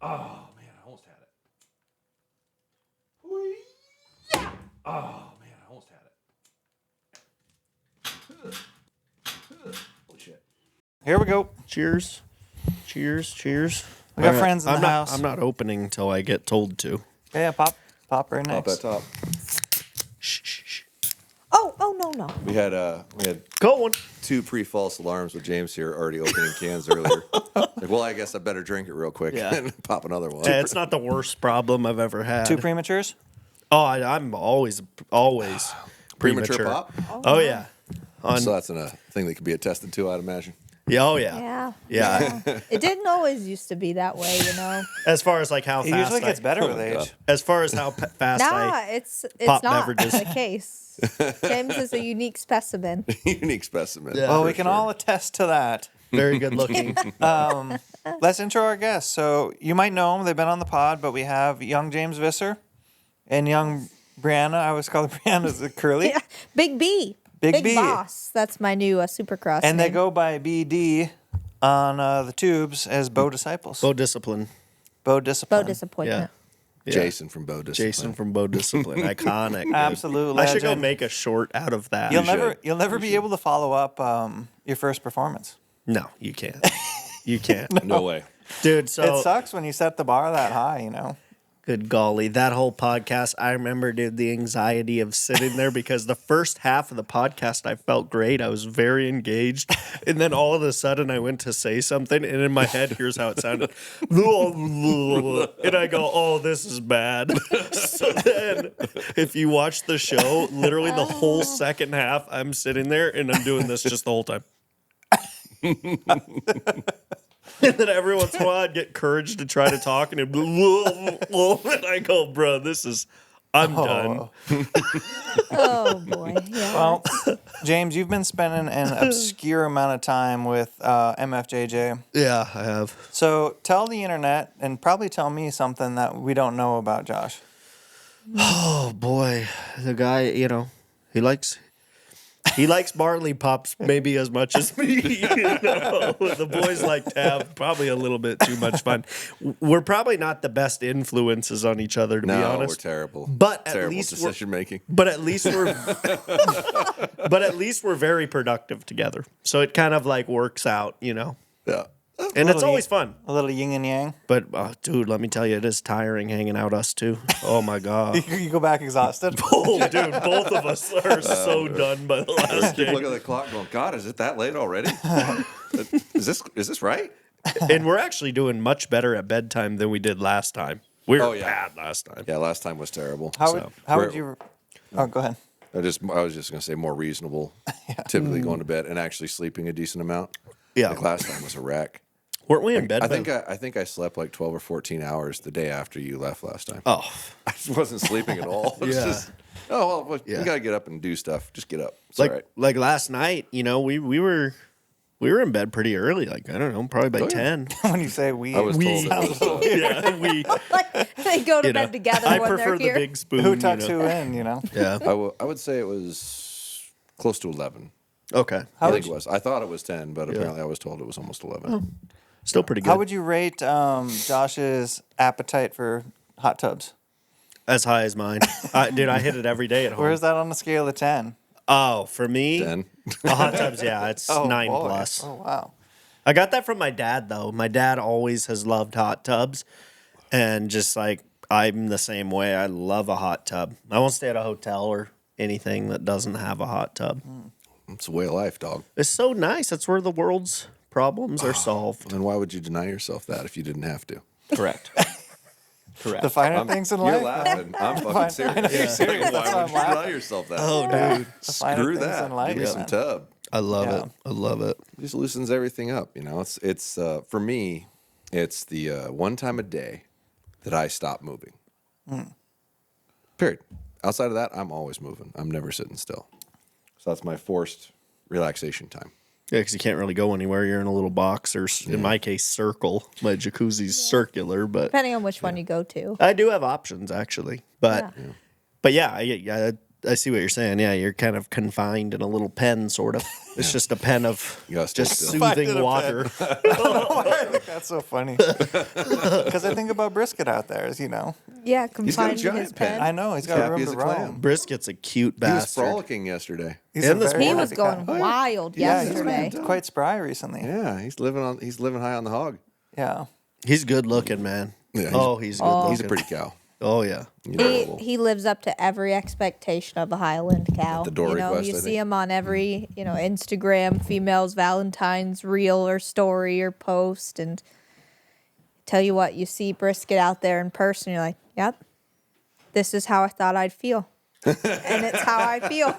Oh, man, I almost had it. Oh, man, I almost had it. Holy shit. Here we go. Cheers. Cheers. Cheers. We got friends in the house. I'm not opening until I get told to. Yeah, pop right Pop next. that top. Shh. Oh, no. We had Going. 2 pre-false alarms with James here already opening cans earlier. Like, well, I guess I better drink it real quick and pop another one. Yeah, it's not the worst problem I've ever had. 2 prematures? Oh, I'm always Premature pop? Oh, yeah. So that's a thing that could be attested to, I'd imagine. Yeah, oh, yeah. Yeah. It didn't always used to be that way, you know. As far as like how It fast usually gets better with age. As far as how fast It's pop not beverages. the case. James is a unique specimen. Unique specimen. Yeah. Well, for we can sure. all attest to that. very good looking. Let's intro our guests. So you might know them. They've been on the pod, but we have young James Visser and young Brianna. I always call her Brianna the Curly. Yeah. Big B. Big B. Boss. That's my new Supercross And they name. go by BD on the tubes as Bow Disciples. Bow Discipline. Bow Discipline. Bow disappointment. Yeah. Jason from Bow Discipline. Jason from Bow Discipline. Iconic. Dude. Absolute I should go legend. make a short out of that. You'll never be able to follow up your first performance. No, you can't. You can't. No way. Dude, so It sucks when you set the bar that high, you know. good golly, that whole podcast, I remember, dude, the anxiety of sitting there because the first half of the podcast, I felt great. I was very engaged. And then all of a sudden I went to say something and in my head, here's how it sounded. And I go, oh, this is bad. So then if you watch the show, literally the whole second half, I'm sitting there and I'm doing this just the whole time. And then every once in a while, I'd get courage to try to talk, and and I go, bro, I'm done. Oh, boy. Yeah. Well, James, you've been spending an obscure amount of time with MFJJ. Yeah, I have. So tell the internet and probably tell me something that we don't know about Josh. Oh, boy. The guy, he likes barley pops maybe as much as me. The boys like to have probably a little bit too much fun. We're probably not the best influences on each other, to be honest. We're terrible. But at terrible least decision making. But at least we're very productive together. So it kind of like works out, Yeah. And it's always fun. A little yin and yang. But dude, let me tell you, it is tiring hanging out us two. Oh my god. You go back exhausted. Oh, dude, both of us are so done by the last Keep day. looking at the clock going, God, is it that late already? Is this right? And we're actually doing much better at bedtime than we did last time. We were bad last time. Yeah, last time was terrible. How would you? Oh, go ahead. I was just going to say more reasonable, typically going to bed and actually sleeping a decent amount. Yeah. Like last time was a wreck. Weren't we in bed? I think I slept like 12 or 14 hours the day after you left last time. Oh. I wasn't sleeping at all. It was just, we got to get up and do stuff. Just get up. It's all right. Like last night, we were in bed pretty early, like I don't know, probably by 10. When you say we, I was told it. Yeah, we Like, they go to bed together I when prefer they're the here. big spoon. who tucks who in, Yeah. I would say it was close to 11. Okay. I think it was. I thought it was 10, but apparently I was told it was almost 11. Still pretty good. How would you rate Josh's appetite for hot tubs? As high as mine. Dude, I hit it every day at home. Where is that on a scale of 10? Oh, for me, 10. the hot tubs, yeah, it's 9 boy. plus. Oh, wow. I got that from my dad, though. My dad always has loved hot tubs. And just like, I'm the same way. I love a hot tub. I won't stay at a hotel or anything that doesn't have a hot tub. It's a way of life, dog. It's so nice. That's where the world's problems are solved. Then why would you deny yourself that if you didn't have to? Correct. Correct. The finer things in You're life. laughing. I'm fucking serious. I know you're serious. That's Why why would I'm you deny laughing. yourself that? Oh, dude. The finer Screw things that. in life, Give me some man. tub. I love Yeah. it. I love it. It just loosens everything up. It's for me, it's the one time a day that I stop moving. Period. Outside of that, I'm always moving. I'm never sitting still. So that's my forced relaxation time. Yeah, because you can't really go anywhere. You're in a little box, or in my case, circle. My jacuzzi's circular, but Depending on which one you go to. I do have options actually. But yeah, I see what you're saying. Yeah, you're kind of confined in a little pen, sort of. It's just a pen of You gotta stay just still. Confined in soothing a water. I don't know why I think that's so funny. Because I think about Brisket out there, as you know. Yeah, He's got a confined to his giant pen. pen. I know he's got Happy room as to a clam. roam. Brisket's a cute He was bastard. frolicking yesterday. He's And a this very He morning. was happy going cat. wild Yeah, yesterday. he's quite spry recently. Yeah, he's living high on the hog. Yeah. He's good looking, man. Yeah, He's good looking. He's a pretty cow. Oh, yeah. He lives up to every expectation of a Highland cow. the door request, you I see think. him on every, Instagram, females Valentine's reel or story or post, and tell you what, you see Brisket out there in person, you're like, yep, this is how I thought I'd feel, and it's how I feel.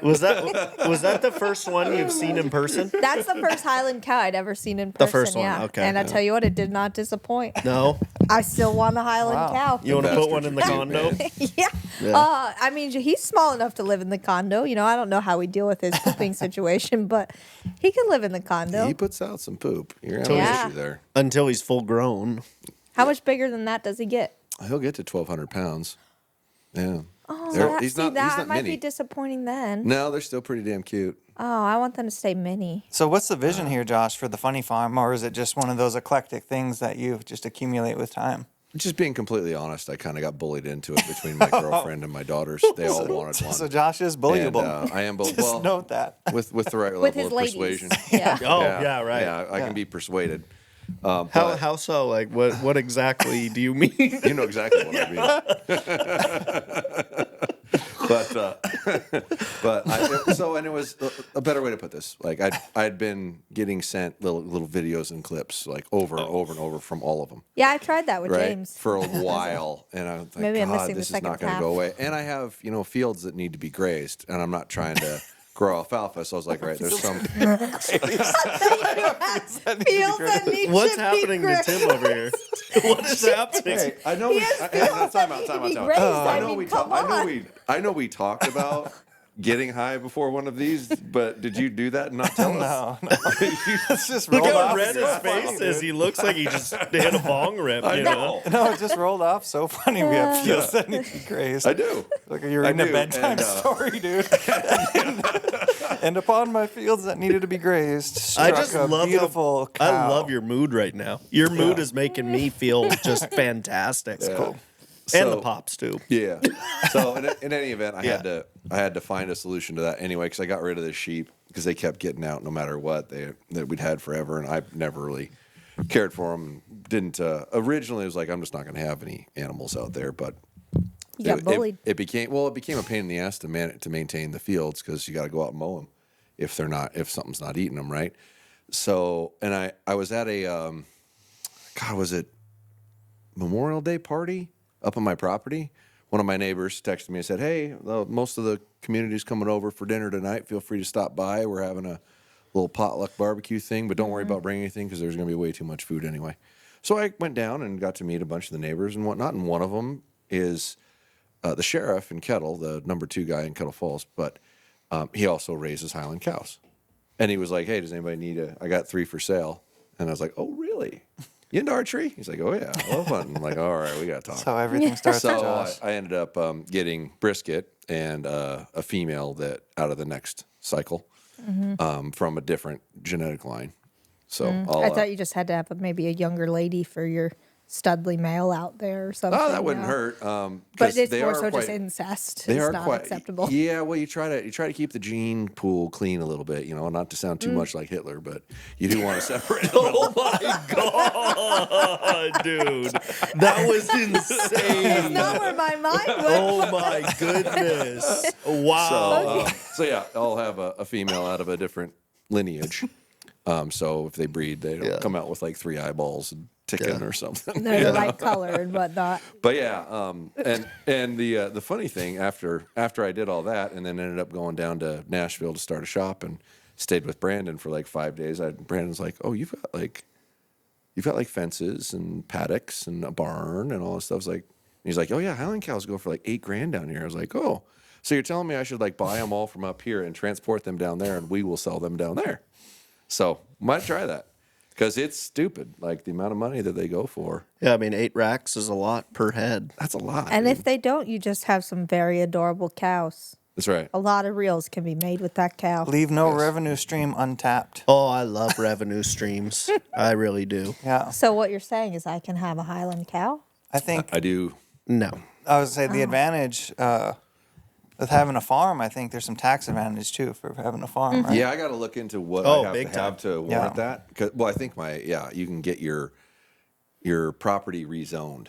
Was that the first one you've seen in person? That's the first Highland cow I'd ever seen in person. first one, yeah. okay. And I tell you what, it did not disappoint. No. I still want a Highland Wow. cow. You want to put one in the Bastards are condo? cute, Yeah. Yeah. I mean, he's small enough to live in the condo. I don't know how we deal with his pooping situation, but he can live in the condo. He puts out some poop. You're gonna have Yeah. an issue there. Until he's full grown. How much bigger than that does he get? He'll get to 1,200 pounds. Yeah. Oh, They're- that, he's see, not. that He's not might mini. be disappointing then. No, they're still pretty damn cute. Oh, I want them to stay mini. So what's the vision here, Josh, for the Funny Farm? Or is it just one of those eclectic things that you just accumulate with time? Just being completely honest, I kind of got bullied into it between my girlfriend and my daughters. They all wanted one. So Josh is And, bullyable. I am Just well, note that. with the right With level his of ladies. persuasion. Yeah. Oh, yeah, right. Yeah, I can be persuaded. How so? Like, what exactly do you mean? You know exactly what I mean. but and it was a better way to put this. Like I'd been getting sent little videos and clips like over and over and over from all of them. Yeah, I tried that with Right, James. for a while, and I was like, Maybe I'm God, missing the this is second not going to half. go away. And I have fields that need to be grazed, and I'm not trying to grow alfalfa. So I was like, right, there's some. Fields that need What's to be happening to grazed. Tim over here? What is happening? Hey, I know. Time out. be grazed. I know mean, we come talked. on. I know we talked about getting high before one of these, but did you do that and not tell us? No. It's just Look rolled how off. red his face is. He looks like he just hit a bong rip. I You know. No, it just rolled off so funny. We have fields that need to be grazed. I do. Like you're I reading a do, bedtime and, story, dude. And upon my fields that needed to be grazed, I struck just a love beautiful I cow. love your mood right now. Your mood is making me feel just fantastic. Cool. And the So- pops too. Yeah. So in any event, I had to find a solution to that anyway because I got rid of the sheep because they kept getting out no matter what that we'd had forever, and I never really cared for them. Didn't originally it was like I'm just not going to have any animals out there, but You got bullied. It became a pain in the ass to maintain the fields because you got to go out and mow them if something's not eating them, right? So and I was at a was it Memorial Day party up on my property. One of my neighbors texted me and said, "Hey, most of the community's coming over for dinner tonight. Feel free to stop by. We're having a little potluck barbecue thing, but don't worry about bringing anything because there's going to be way too much food anyway." So I went down and got to meet a bunch of the neighbors and whatnot, and one of them is the sheriff in Kettle, the number 2 guy in Kettle Falls, but he also raises Highland cows. And he was like, "Hey, does anybody need I got 3 for sale." And I was like, "Oh, really? You into archery?" He's like, "Oh, yeah, I love hunting." I'm like, "All right, we got to talk." That's how everything starts with So Josh. I ended up getting Brisket and a female that out of the next cycle from a different genetic line. So I thought you just had to have maybe a younger lady for your studly male out there or something. that wouldn't you know? hurt. But 'Cause it's they more are so just quite- incest. They It's are not quite acceptable. Yeah, well, you try to keep the gene pool clean a little bit, not to sound too much like Hitler, but you do want to separate. Oh my god, dude. That was insane. Not where my mind went. Oh my goodness. Wow. So yeah, I'll have a female out of a different lineage. So if they breed, they don't come out with like 3 eyeballs and ticking or something. They're the right color and whatnot. But yeah, and the funny thing after I did all that, and then ended up going down to Nashville to start a shop and stayed with Brandon for like 5 days. Brandon's like, "Oh, you've got like fences and paddocks and a barn and all this stuff." He's like, "Oh yeah, Highland cows go for like $8,000 down here." I was like, "Oh, so you're telling me I should like buy them all from up here and transport them down there, and we will sell them down there?" So might try that. Because it's stupid, like the amount of money that they go for. Yeah, I mean, 8 racks is a lot per head. That's a lot. And dude. if they don't, you just have some very adorable cows. That's right. A lot of reels can be made with that cow. Leave no revenue stream untapped. Oh, I love revenue streams. I really do. Yeah. So what you're saying is I can have a Highland cow? I think I do. No. I would say the advantage with having a farm, I think there's some tax advantage too for having a farm, right? Yeah, I got to look into what Oh, I have big to have to warrant Yeah. that. 'Cause- well, I think you can get your property rezoned.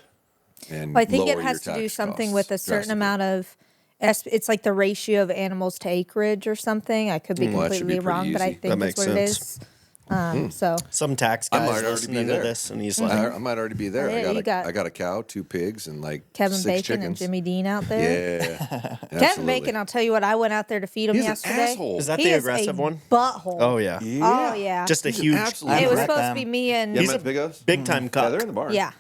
And Well, I think lower it your has to do tax something costs with a certain drastically. amount of. It's like the ratio of animals to acreage or something. I could be Well, that should be completely wrong, pretty but I easy. think That that's makes what it sense. is. So Some tax I guys might already be listening to there. this, and he's like, I might already be there. Oh, yeah, I got a cow, 2 pigs, and like Kevin 6 Bacon chickens. and Jimmy Dean out there. Yeah, Kevin absolutely. Bacon, I'll tell you what, I went out there to feed him He's an yesterday. asshole. is that He the is aggressive a one? butthole. Oh, yeah. Oh, yeah. Just a He's an huge, absolute it was I've supposed met to be them. me and. Yeah, He's my a big O's? big time Yeah, cuck. they're in the barn. Yeah.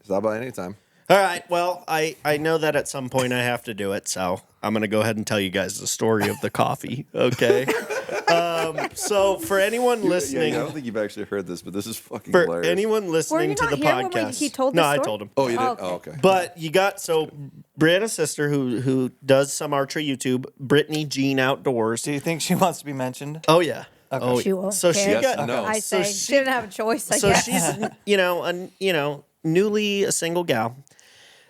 Stop by anytime. All right. Well, I know that at some point I have to do it, so I'm going to go ahead and tell you guys the story of the coffee, okay? So for anyone listening, I don't think you've actually heard this, but this is fucking for hilarious. anyone Were listening you to not the here when podcast, he told no, the I story? told him. Oh, you did? Okay. Oh, okay. But you got Brianna's sister who does some archery YouTube, Brittany Jean Outdoors. Do you think she wants to be mentioned? Oh yeah. Oh, She won't so care. she Yes got and no. I so say she- she didn't have a choice. I so guess. she's newly a single gal.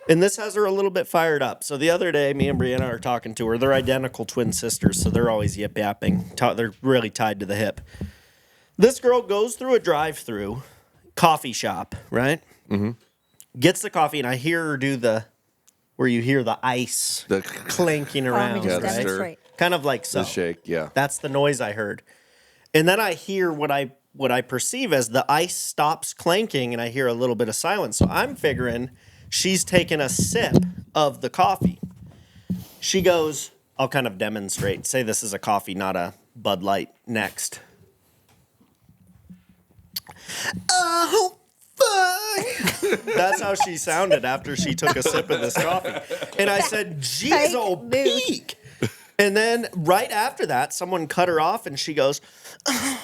And this has her a little bit fired up. So the other day, me and Brianna are talking to her. They're identical twin sisters, so they're always yip yapping. They're really tied to the hip. This girl goes through a drive-through coffee shop, right? Mm-hmm. Gets the coffee, and I hear her do where you hear the ice The clanking Let around, me just the stir. demonstrate. kind of like so. shake, yeah. That's the noise I heard. And then I hear what I perceive as the ice stops clanking, and I hear a little bit of silence. So I'm figuring she's taking a sip of the coffee. She goes, I'll kind of demonstrate. Say this is a coffee, not a Bud Light. Next. Oh, fuck. That's how she sounded after she took a sip of this coffee. And I said, geez, Fake oh, news. peak. And then right after that, someone cut her off, and she goes, oh,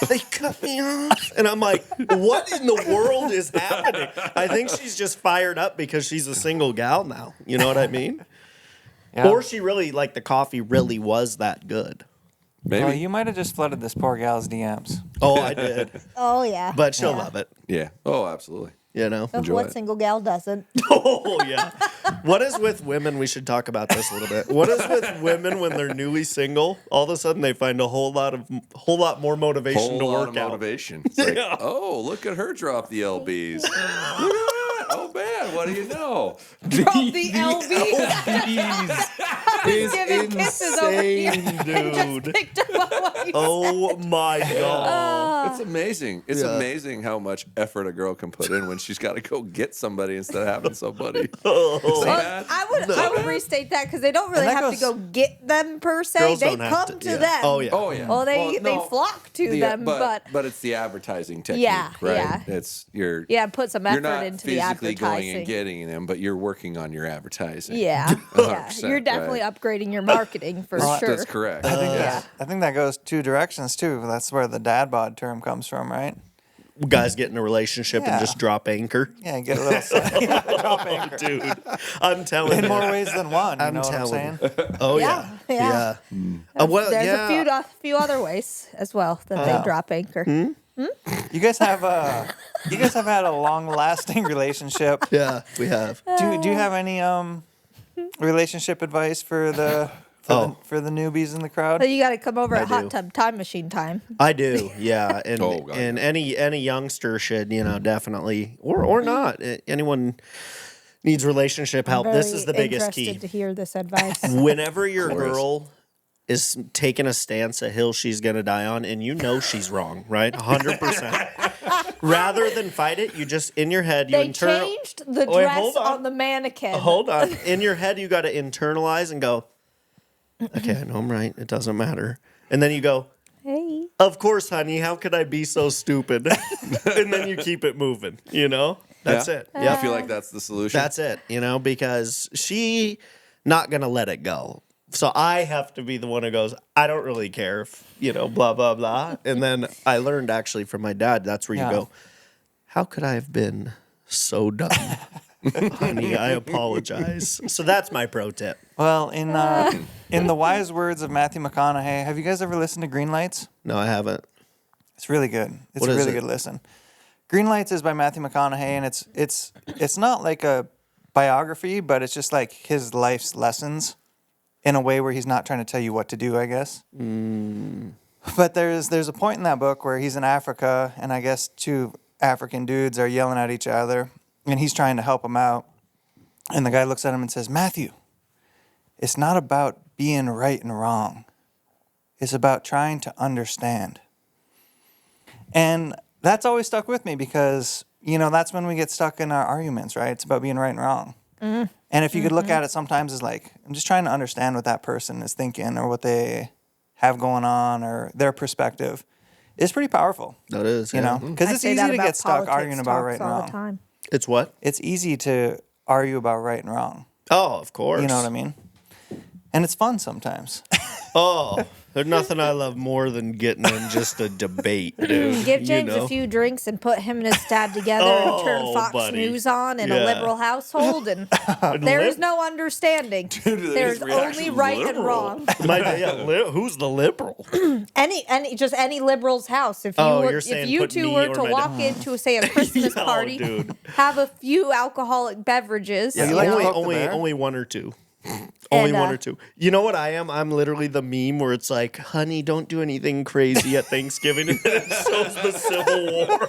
they cut me off. And I'm like, what in the world is happening? I think she's just fired up because she's a single gal now. You know what I mean? Yeah. Or she really, like, the coffee really was that good. Maybe. Well, you might have just flooded this poor gal's DMs. Oh, I did. Oh yeah. But she'll love it, Yeah. Oh, absolutely. you know? Enjoy What it. single gal doesn't? Oh, yeah. What is with women? We should talk about this a little bit. What is with women when they're newly single? All of a sudden, they find a whole lot more motivation Whole to lot work of out. motivation. It's like, Yeah. oh, look at her drop the LBs. Look at that. Oh, man. What do you know? Drop the LB. Is Giving kisses over here. insane, dude. Picked up on what you Oh my god. It's amazing. It's Yeah. amazing how much effort a girl can put in when she's got to go get somebody instead of having somebody. Oh. So Well, bad. I would restate that because they don't really And that have to goes- go get them per se. Girls They don't have come to, to yeah. them. Oh, yeah. Oh yeah. Well, they no, flock to them, but but it's the advertising technique, Yeah, right? yeah. It's you're put some you're effort not into the physically going advertising. and getting them, but you're working on your advertising. Yeah, yeah. 100%, You're definitely right. upgrading your marketing for That's, sure. that's correct. I think that goes two directions too. That's where the dad bod term comes from, right? Guys get in a relationship and Yeah. just drop anchor. Yeah, get a little drop anchor. Dude, I'm telling In you. more ways than one. You I'm know what I'm telling saying? Oh, Yeah, yeah. yeah. Well, There's yeah. a few other ways as well that they drop anchor. You guys have had a long lasting relationship. Yeah, we have. Do you have any relationship advice for the newbies in the crowd? So you got to come over at do. hot tub time machine time. I do, yeah, and Oh, God, and any youngster should, definitely, or not. Anyone needs relationship help. This Very is the biggest interested key. to hear this advice. Whenever your Glorious. girl is taking a stance, a hill she's gonna die on, and you know she's wrong, right? 100%. Rather than fight it, you just in your head you They internal. changed the Wait, dress hold on. on the mannequin. Hold on. In your head, you got to internalize and go, okay, I know I'm right. It doesn't matter. And then you go, Hey. of course, honey. How could I be so stupid? And then you keep it moving, That's Yeah. it. I Yeah. feel like that's the solution. That's it, because she not going to let it go So I have to be the one who goes, I don't really care if, blah, blah, blah. And then I learned actually from my dad, that's where you go, how could I have been so dumb? Honey, I apologize. So that's my pro tip. Well, in the wise words of Matthew McConaughey, have you guys ever listened to Green Lights? No, I haven't. It's really good. It's What a is really it? good listen. Green Lights is by Matthew McConaughey, and it's not like a biography, but it's just like his life's lessons in a way where he's not trying to tell you what to do, I guess. But there's a point in that book where he's in Africa, and I guess two African dudes are yelling at each other, and he's trying to help him out. And the guy looks at him and says, Matthew, it's not about being right and wrong. It's about trying to understand. And that's always stuck with me because, that's when we get stuck in our arguments, right? It's about being right and wrong. Mm-hmm. And if you could look at it sometimes as like, I'm just trying to understand what that person is thinking or what they have going on or their perspective, it's pretty powerful. That is, because it's easy to get stuck arguing about right and wrong. Time. It's what? It's easy to argue about right and wrong. Oh, of course. You know what I mean? And it's fun sometimes. Oh, there's nothing I love more than getting in just a debate, dude. Give James a few drinks and put him and his dad together and turn Fox buddy. News on in a liberal household, and there is no understanding. There's only right and wrong. Who's the liberal? Any liberal's house. If you if you two were to walk into, say, a Christmas party, dude. have a few alcoholic beverages. Yeah, you like to poke the bear? Only one or two. Only one or two. You know what I am? I'm literally the meme where it's like, honey, don't do anything crazy at Thanksgiving. And then it shows the Civil War.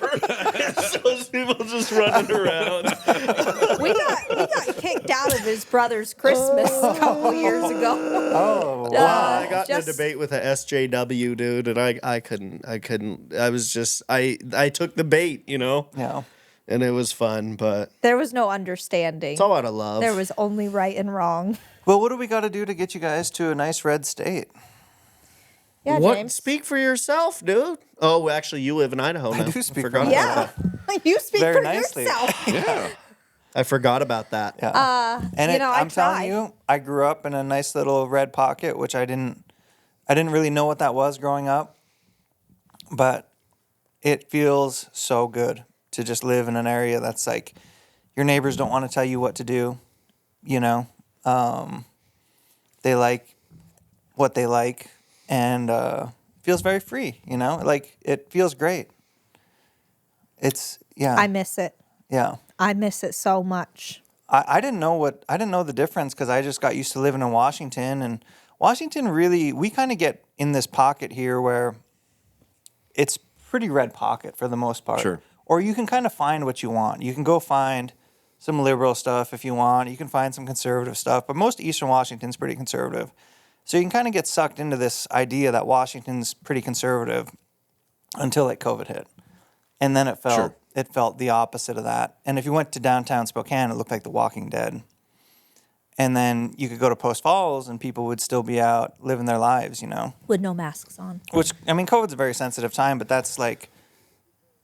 It shows people just running around. We got kicked out of his brother's Christmas a couple years ago. Oh, wow. I got in a debate with a SJW dude, and I couldn't. I was just, I took the bait, Yeah. And it was fun, but there was no understanding. it's all out of love. There was only right and wrong. Well, what do we got to do to get you guys to a nice red state? Yeah, what? James. Speak for yourself, dude. Oh, actually, you live in Idaho now. I do speak forgot for about myself. that. You speak Very for nicely. yourself. Yeah. I forgot about that. Yeah. And I'm tried. telling you, I grew up in a nice little red pocket, which I didn't really know what that was growing up, but it feels so good to just live in an area that's like your neighbors don't want to tell you what to do, they like what they like, and feels very free, like it feels great. It's I miss it. Yeah. I miss it so much. I didn't know the difference because I just got used to living in Washington, and Washington really, we kind of get in this pocket here where it's pretty red pocket for the most part. Sure. Or you can kind of find what you want. You can go find some liberal stuff if you want. You can find some conservative stuff, but most Eastern Washington's pretty conservative. So you can kind of get sucked into this idea that Washington's pretty conservative until like COVID hit. And then it felt the opposite of that. And if you went to downtown Spokane, it looked like The Walking Dead. And then you could go to Post Falls and people would still be out living their lives, With no masks on. Which, I mean, COVID's a very sensitive time, but that's like,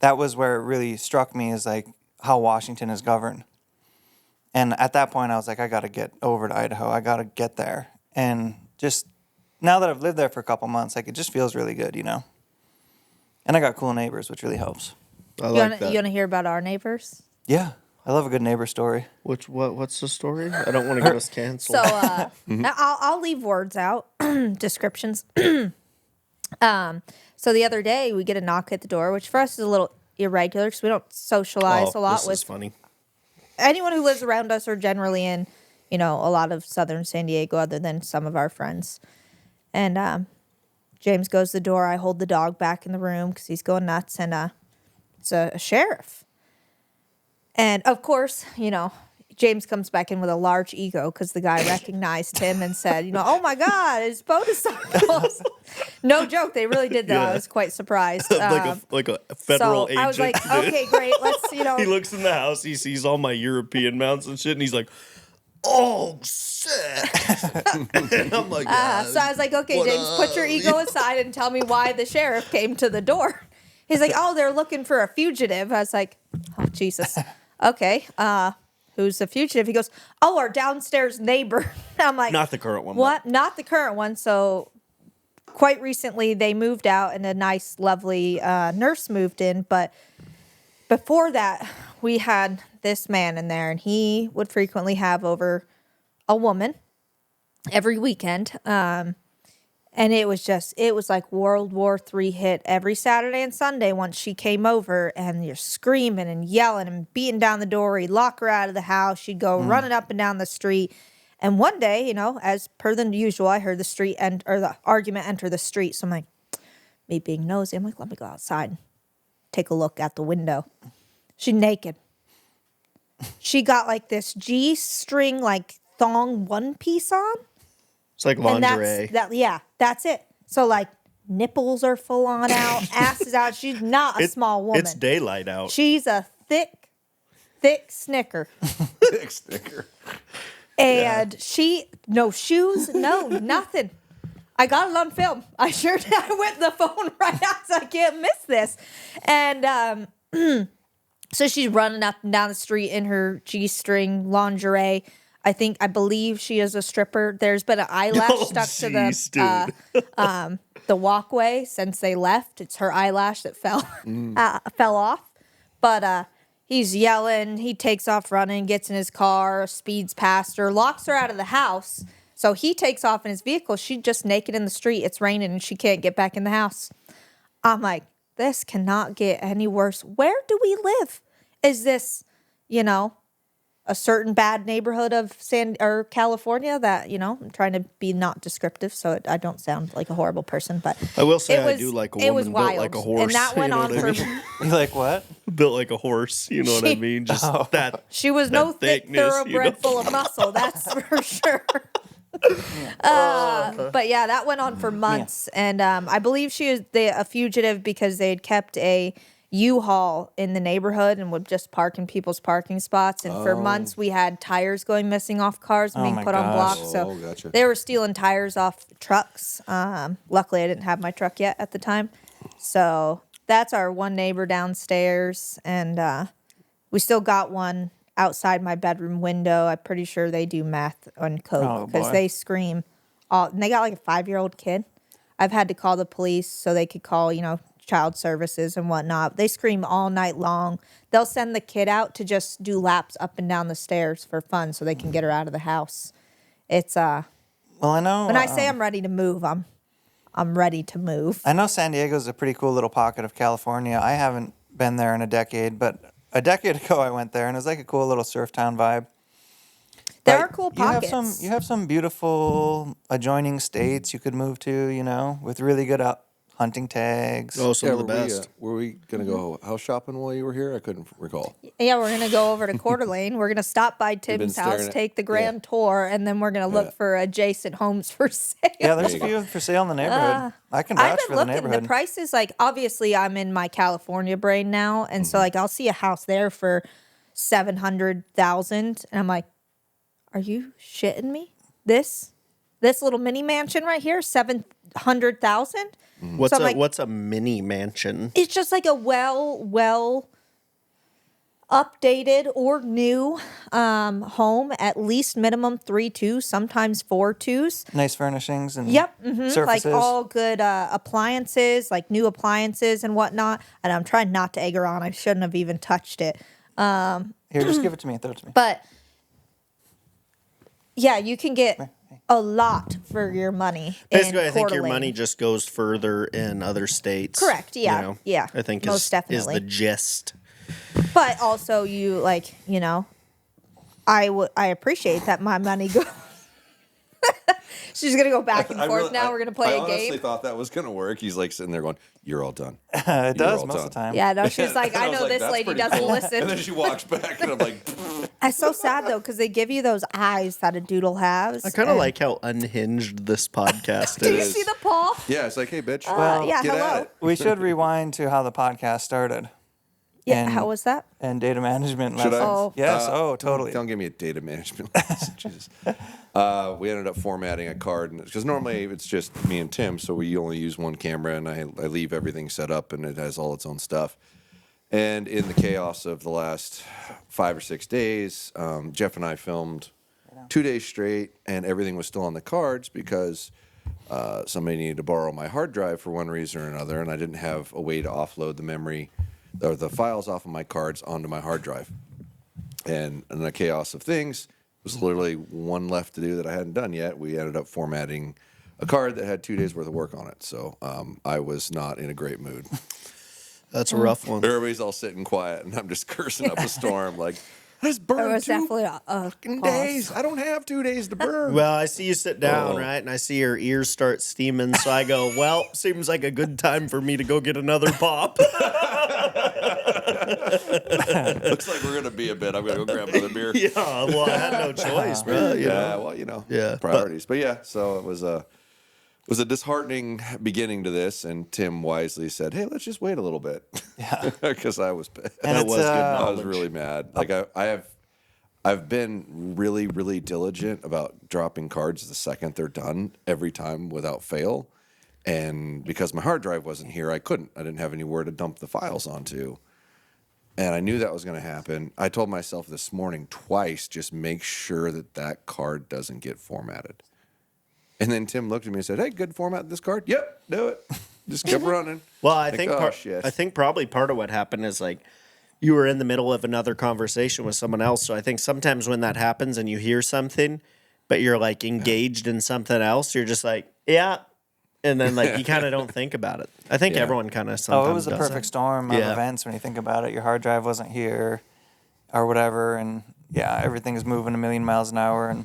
that was where it really struck me is like how Washington is governed. And at that point, I was like, I got to get over to Idaho. I got to get there. And just now that I've lived there for a couple months, like it just feels really good, And I got cool neighbors, which really helps. I You like that. want to hear about our neighbors? Yeah, I love a good neighbor story. What's the story? I don't want to get us canceled. So I'll leave words out, descriptions. So the other day we get a knock at the door, which for us is a little irregular because we don't socialize a lot this with is funny. anyone who lives around us or generally in, a lot of southern San Diego other than some of our friends. And James goes to the door. I hold the dog back in the room because he's going nuts. And it's a sheriff. And, of course, James comes back in with a large ego because the guy recognized him and said, oh, my God, it's motorcycles. No joke. They really did that. Yeah. I was quite surprised. like a federal so agent. I was like, okay, great. Let's, He looks in the house, he sees all my European mounts and shit, and he's like, oh, shit. And I'm like, so I was like, okay, James, put your ego aside and tell me why the sheriff came to the door. He's like, oh, they're looking for a fugitive. I was like, oh, Jesus. Okay. who's the fugitive. He goes, oh, our downstairs neighbor. I'm like, Not the current one. what? Not the current one. So quite recently they moved out and a nice, lovely nurse moved in. But before that, we had this man in there, and he would frequently have over a woman every weekend. And it was like World War III hit every Saturday and Sunday once she came over, and you're screaming and yelling and beating down the door. He'd lock her out of the house. She'd go running up and down the street. And one day, you know, as per the usual, I heard the argument enter the street. So I'm like, me being nosy, I'm like, let me go outside and take a look at the window. She's naked. She got like this G-string, like thong one piece on. It's like lingerie. And that's it. So like nipples are full on out, ass is out. She's not a small woman. It's daylight out. She's a thick snicker. Thick sticker. And no shoes, no nothing. I got it on film. I sure did. I whipped the phone right out, so I can't miss this. And so she's running up and down the street in her G-string lingerie. I believe she is a stripper. There's been an eyelash stuck to the walkway since they left. It's her eyelash that fell off. But he's yelling. He takes off running, gets in his car, speeds past her, locks her out of the house. So he takes off in his vehicle. She's just naked in the street. It's raining, and she can't get back in the house. I'm like, this cannot get any worse. Where do we live? Is this, you know, a certain bad neighborhood of California that, you know, I'm trying to be not descriptive so I don't sound like a horrible person, but I will say I do like a woman built wild. like a horse. And that went on for You like what? built like a horse, you know what I mean? Just that. She was no thick thickness, thoroughbred full of muscle, that's for sure. But yeah, that went on for months, and I believe she was a fugitive because they had kept a U-Haul in the neighborhood and would just park in people's parking spots. And for months, we had tires going missing off cars and being put on blocks. So gotcha. they were stealing tires off trucks. Luckily, I didn't have my truck yet at the time. So that's our one neighbor downstairs, and we still got one outside my bedroom window. I'm pretty sure they do meth and coke because they scream. And they got like a 5-year-old kid. I've had to call the police so they could call, you know, child services and whatnot. They scream all night long. They'll send the kid out to just do laps up and down the stairs for fun so they can get her out of the house. It's Well, I know when I say I'm ready to move, I'm ready to move. I know San Diego's a pretty cool little pocket of California. I haven't been there in a decade, but a decade ago I went there, and it was like a cool little surf town vibe. There But are cool pockets. You have some beautiful adjoining states you could move to, you know, with really good hunting tags. Oh, some of the were best. were we going to go house shopping while you were here? I couldn't recall. Yeah, we're going to go over to Coeur d'Alene. We're going to stop by Tim's house, staring at- take the grand tour, and then we're going to look for adjacent homes for sale. Yeah, there's a few for sale in the neighborhood. I can vouch I've for been the looking. neighborhood. The prices, like, obviously, I'm in my California brain now, and so like I'll see a house there for $700,000, and I'm like, are you shitting me? This little mini mansion right here, $700,000. What's a mini mansion? It's just like a well updated or new home, at least minimum 3 2s, sometimes 4 2s. Nice furnishings and Yep, surfaces. like all good appliances, like new appliances and whatnot. And I'm trying not to egg her on. I shouldn't have even touched it. Here, just give it to me. Throw it to me. But yeah, you can get a lot for your money. Basically, in I think Coeur your d'Alene. money just goes further in other states. Correct, yeah, you know, yeah, I think most is definitely. the gist. But also, you like, you know, I appreciate that my money goes. She's gonna go back and forth. We're gonna play a I game. honestly thought that was gonna work. He's like sitting there going, "You're all done." It does all most of done. the time. Yeah, no, she's like, And I was know like, this "That's lady pretty doesn't cool." listen. And then she walks back, and I'm like, It's so sad though because they give you those eyes that a doodle has. I kind of like how unhinged this podcast Do you is. see the paw? "Yeah." It's like, "Hey, bitch." Well, Yeah, get at hello. it. We should rewind to how the podcast started Yeah, And- how was that? and data management Should I? lessons. Oh. Yes, totally. Don't give me a data management lesson. Jesus. We ended up formatting a card because normally it's just me and Tim, so we only use one camera, and I leave everything set up, and it has all its own stuff. And in the chaos of the last 5 or 6 days, Jeff and I filmed 2 days straight, and everything was still on the cards because somebody needed to borrow my hard drive for one reason or another, and I didn't have a way to offload the memory or the files off of my cards onto my hard drive. And in the chaos of things, it was literally one left to do that I hadn't done yet. We ended up formatting a card that had 2 days worth of work on it. So I was not in a great mood. That's a rough one. Everybody's all sitting quiet, and I'm just cursing up a storm like, I just It burned was 2 definitely a fucking pause. days. I don't have 2 days to burn. Well, I see you sit down, Oh. right? And I see your ears start steaming. So I go, well, seems like a good time for me to go get another pop. Looks like we're going to be a bit. I'm going to go grab another beer. Yeah, well, I had no choice, bro. You Yeah, know? well, you know, Yeah, priorities. But yeah, so it was a disheartening beginning to this, and Tim wisely said, "Hey, let's just wait a little bit." Yeah, because I was pissed. And That it's, was good I was knowledge. really mad. Like I've been really, really diligent about dropping cards the second they're done every time without fail. And because my hard drive wasn't here, I couldn't. I didn't have anywhere to dump the files onto. And I knew that was going to happen. I told myself this morning twice, just make sure that that card doesn't get formatted. And then Tim looked at me and said, "Hey, good format this card." "Yep, do it." Just kept running. Well, I Like, think oh, shit. I think probably part of what happened is like you were in the middle of another conversation with someone else. So I think sometimes when that happens and you hear something, but you're like engaged in something else, you're just like, yeah. And then like you kind of don't think about it. I think Yeah. everyone kind of sometimes Oh, it was a does perfect that. storm of Yeah. events when you think about it. Your hard drive wasn't here or whatever. And yeah, everything's moving a million miles an hour. And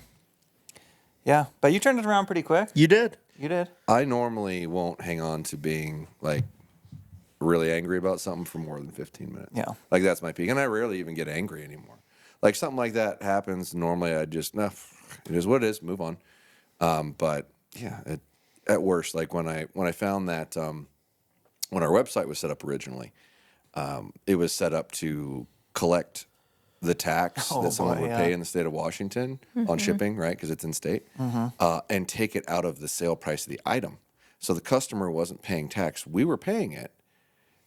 yeah, but you turned it around pretty quick. You did. You did. I normally won't hang on to being like really angry about something for more than 15 minutes. Yeah. Like that's my peak. And I rarely even get angry anymore. Like something like that happens. Normally I just, it is what it is, move on. But yeah, at worst, like when I found that when our website was set up originally, it was set up to collect the tax Oh, that someone boy, would yeah. pay in the state of Washington on shipping, right? Because it's in state, and take it out of the sale price of the item. So the customer wasn't paying tax; we were paying it,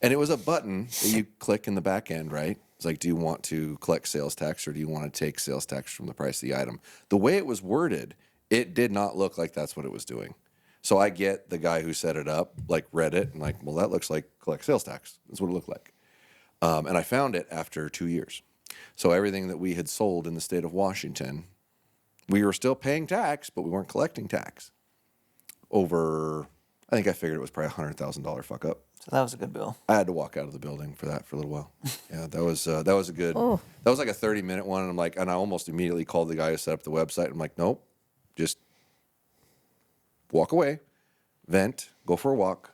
and it was a button that you click in the back end, right? It's like, do you want to collect sales tax or do you want to take sales tax from the price of the item? The way it was worded, it did not look like that's what it was doing. So I get the guy who set it up, like read it and like, well, that looks like collect sales tax. That's what it looked like. And I found it after 2 years. So everything that we had sold in the state of Washington, we were still paying tax, but we weren't collecting tax. Over, I think I figured it was probably $100,000 fuck up. So that was a good bill. I had to walk out of the building for that for a little while. Yeah, that was a good. Oh. That was like a 30-minute one, and I'm like, and I almost immediately called the guy who set up the website. I'm like, nope, just walk away, vent, go for a walk,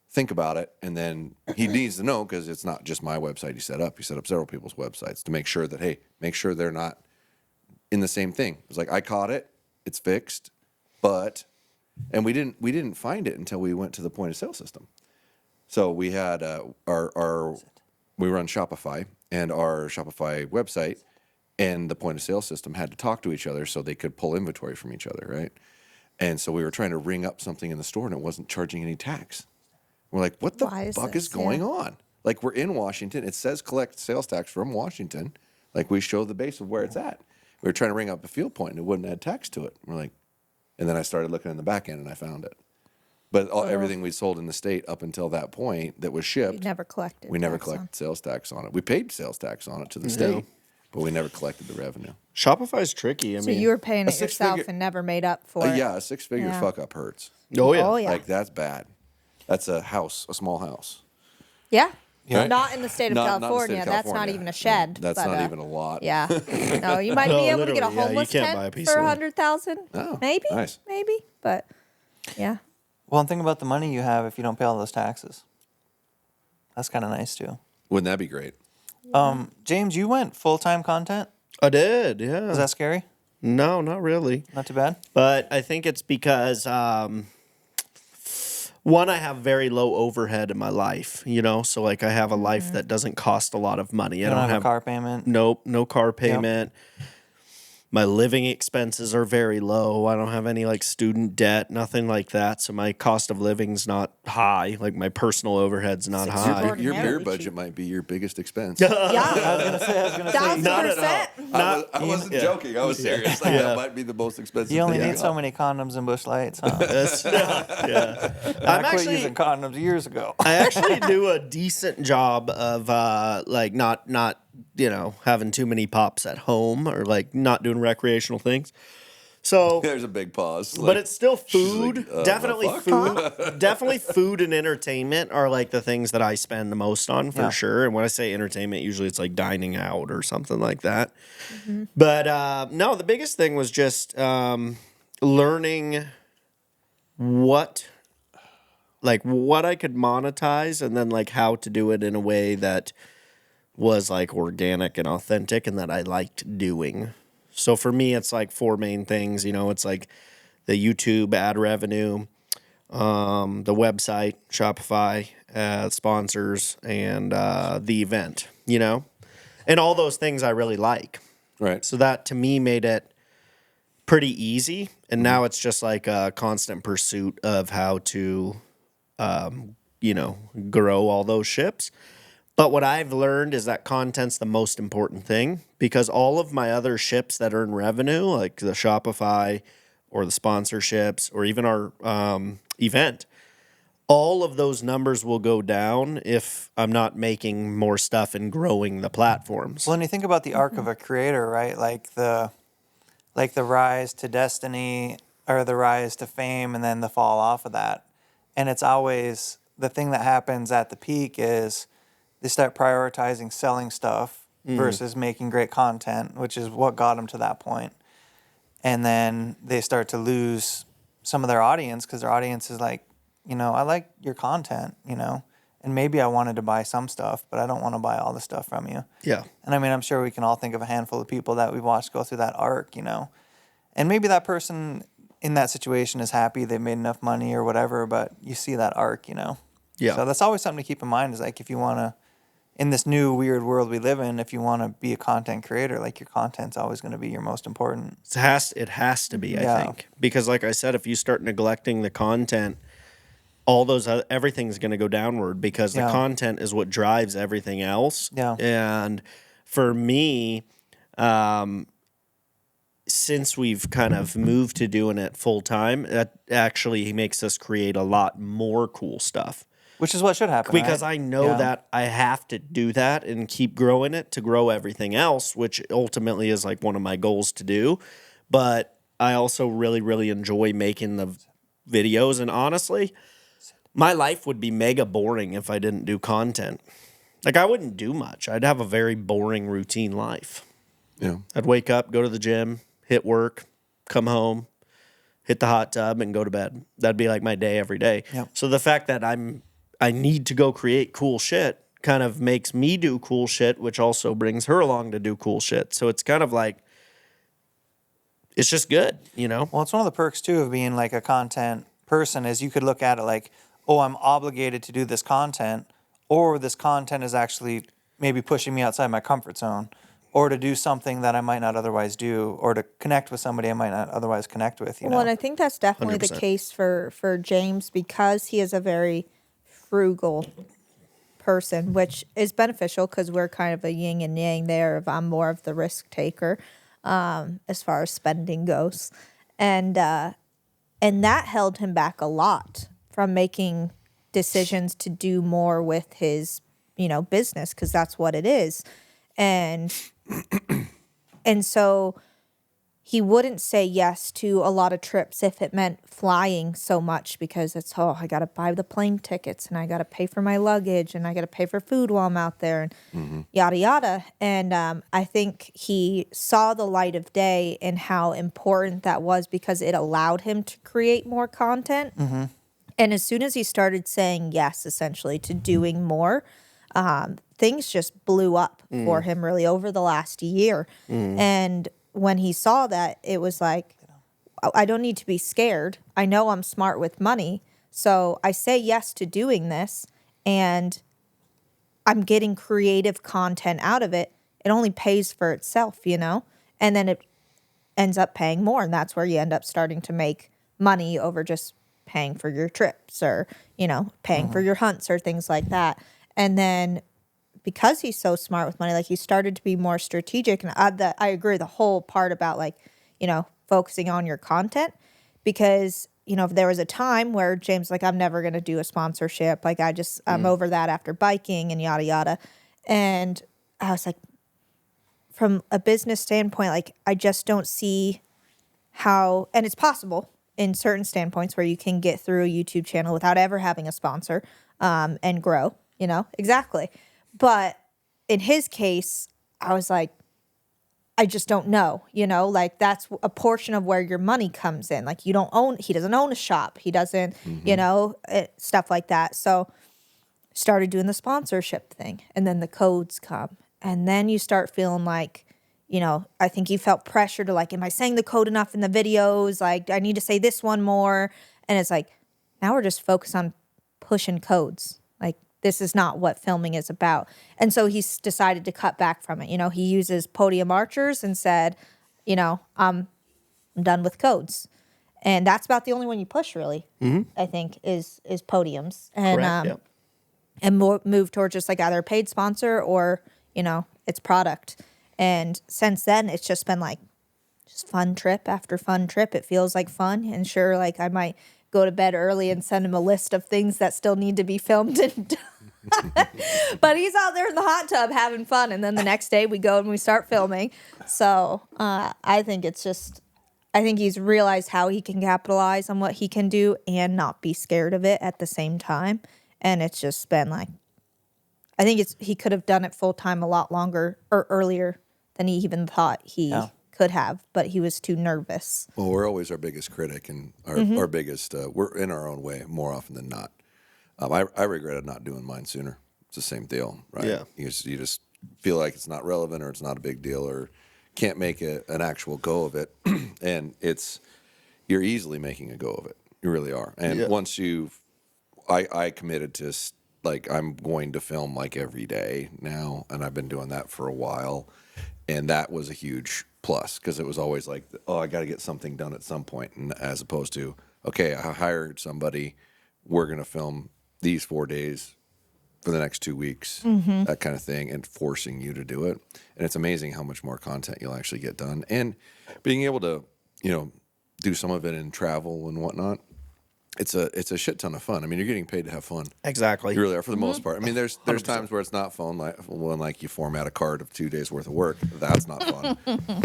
think about it, and then he needs to know because it's not just my website he set up. He set up several people's websites to make sure that make sure they're not in the same thing. It was like I caught it, it's fixed, and we didn't find it until we went to the point of sale system. So we had we run Shopify, and our Shopify website and the point of sale system had to talk to each other so they could pull inventory from each other, right? And so we were trying to ring up something in the store, and it wasn't charging any tax. We're like, what the Why is fuck this? is going Yeah. on? Like, we're in Washington. It says collect sales tax from Washington. Like, we show the base of where it's at. We were trying to ring up a field point, and it wouldn't add tax to it. We're like, and then I started looking in the back end, and I found it. But everything we sold in the state up until that point that was You shipped, never collected. we never tax on. collected sales tax on it. We paid sales tax on it to the state, but we never collected the revenue. Shopify's tricky. I So mean, you were paying a it yourself six-figure- and never made up for it. Yeah, a six-figure Yeah. fuck up hurts. oh yeah. Oh yeah. Like, that's bad. That's a house, a small house. Yeah. Right? Not in the state of Not in the state California. of That's not California. even a shed. That's but, not even a lot. Yeah. No, you might No, be able to get a literally, yeah, you homeless can't buy a tent piece for of land. 100,000. Oh, Maybe. nice. Maybe. But yeah. Well, and think about the money you have if you don't pay all those taxes. That's kind of nice too. Wouldn't that be great? James, you went full-time content. I did. Yeah. Is that scary? No, not really. Not too bad. But I think it's because one, I have very low overhead in my life, you know, so like I have a life that doesn't cost a lot of money. You don't have a car payment. Nope, no car payment. My living expenses are very low. I don't have any like student debt, nothing like that. So my cost of living's not high. Like my personal overhead's not high. Your Ordinarily beer cheap. budget might be your biggest expense. Yeah. I was gonna say, 1,000%. I wasn't joking. I was serious. Like, that might be the most expensive. you only thing need so many condoms and Busch Lights, huh? Yeah. I quit using condoms years ago. I actually do a decent job of like not having too many pops at home or like not doing recreational things. So There's a big pause. but it's still food. like, definitely the food. Definitely food and entertainment are like the things that I spend the most on for sure. And when I say entertainment, usually it's like dining out or something like that. But no, the biggest thing was just learning what I could monetize and then like how to do it in a way that was like organic and authentic and that I liked doing. So for me, it's like 4 main things. It's like the YouTube ad revenue, the website, Shopify, sponsors, and the event, and all those things I really like. right. So that to me made it pretty easy. And now it's just like a constant pursuit of how to, grow all those ships. But what I've learned is that content's the most important thing because all of my other ships that earn revenue, like the Shopify or the sponsorships or even our event, all of those numbers will go down if I'm not making more stuff and growing the platforms. Well, and you think about the arc of a creator, right? Like the rise to destiny or the rise to fame and then the fall off of that. And it's always the thing that happens at the peak is they start prioritizing selling stuff versus making great content, which is what got them to that point. And then they start to lose some of their audience because their audience is like, I like your content, and maybe I wanted to buy some stuff, but I don't want to buy all the stuff from you. Yeah. And I mean, I'm sure we can all think of a handful of people that we've watched go through that arc, and maybe that person in that situation is happy they made enough money or whatever, but you see that arc, Yeah. So that's always something to keep in mind is like if you want to, in this new weird world we live in, if you want to be a content creator, like your content's always going to be your most important. It has to be, I think. Because like I said, if you start neglecting the content, everything's going to go downward because the content is what drives everything else. Yeah. And for me, since we've kind of moved to doing it full time, that actually makes us create a lot more cool stuff. Which is what should happen. Because right? I know that I have to do that and keep growing it to grow everything else, which ultimately is like one of my goals to do. But I also really, really enjoy making the videos. And honestly, my life would be mega boring if I didn't do content. Like I wouldn't do much. I'd have a very boring routine life. Yeah. I'd wake up, go to the gym, hit work, come home, hit the hot tub, and go to bed. That'd be like my day every day. Yep. So the fact that I need to go create cool shit kind of makes me do cool shit, which also brings her along to do cool shit. So it's kind of like, it's just good, Well, it's one of the perks too of being like a content person is you could look at it like, oh, I'm obligated to do this content, or this content is actually maybe pushing me outside my comfort zone, or to do something that I might not otherwise do, or to connect with somebody I might not otherwise connect with. Well, and I think that's definitely 100%. the case for James because he is a very frugal person, which is beneficial because we're kind of a yin and yang there. Of I'm more of the risk taker as far as spending goes, and that held him back a lot from making decisions to do more with his business because that's what it is, and so he wouldn't say yes to a lot of trips if it meant flying so much because it's, I got to buy the plane tickets and I got to pay for my luggage and I got to pay for food while I'm out there and yada, yada. And I think he saw the light of day and how important that was because it allowed him to create more content. Mm-hmm. And as soon as he started saying yes, essentially, to doing more, things just blew up for him really over the last year. And when he saw that, it was like, I don't need to be scared. I know I'm smart with money. So I say yes to doing this, and I'm getting creative content out of it. It only pays for itself, And then ends up paying more. And that's where you end up starting to make money over just paying for your trips or, paying for your hunts or things like that. And then because he's so smart with money, like he started to be more strategic. And I agree the whole part about like, focusing on your content, because, there was a time where James like, I'm never going to do a sponsorship. Like I'm over that after biking and yada, yada. And I was like, from a business standpoint, like I just don't see how, and it's possible in certain standpoints where you can get through a YouTube channel without ever having a sponsor and grow, exactly. But in his case, I was like, I just don't know, like that's a portion of where your money comes in. Like he doesn't own a shop. He doesn't, stuff like that. So started doing the sponsorship thing, and then the codes come. And then you start feeling like, I think you felt pressure to like, am I saying the code enough in the videos? Like, I need to say this one more. And it's like, now we're just focused on pushing codes. Like, this is not what filming is about. And so he's decided to cut back from it. He uses podium archers and said, I'm done with codes. And that's about the only one you push, really, I think, is podiums. And, Correct, yep. And move towards just like either a paid sponsor or, it's product. And since then, it's just been like just fun trip after fun trip. It feels like fun. And sure, like I might go to bed early and send him a list of things that still need to be filmed and done. But he's out there in the hot tub having fun. And then the next day we go and we start filming. So I think he's realized how he can capitalize on what he can do and not be scared of it at the same time. And it's just been like, I think he could have done it full time a lot longer or earlier than he even thought he could have, but he was too nervous. Well, we're always our biggest critic and our biggest, we're in our own way more often than not. I regretted not doing mine sooner. It's the same deal, right? Yeah. You just feel like it's not relevant or it's not a big deal or can't make an actual go of it. And you're easily making a go of it. You really are. And once I committed to like, I'm going to film like every day now. And I've been doing that for a while. And that was a huge plus because it was always like, oh, I got to get something done at some point. And as opposed to, okay, I hired somebody, we're going to film these 4 days for the next 2 weeks, that kind of thing, and forcing you to do it. And it's amazing how much more content you'll actually get done. And being able to, do some of it in travel and whatnot, it's a shit ton of fun. I mean, you're getting paid to have fun. Exactly. You really are for the most part. I mean, there's times where it's not fun, like when you format a card of 2 days worth of work. That's not fun,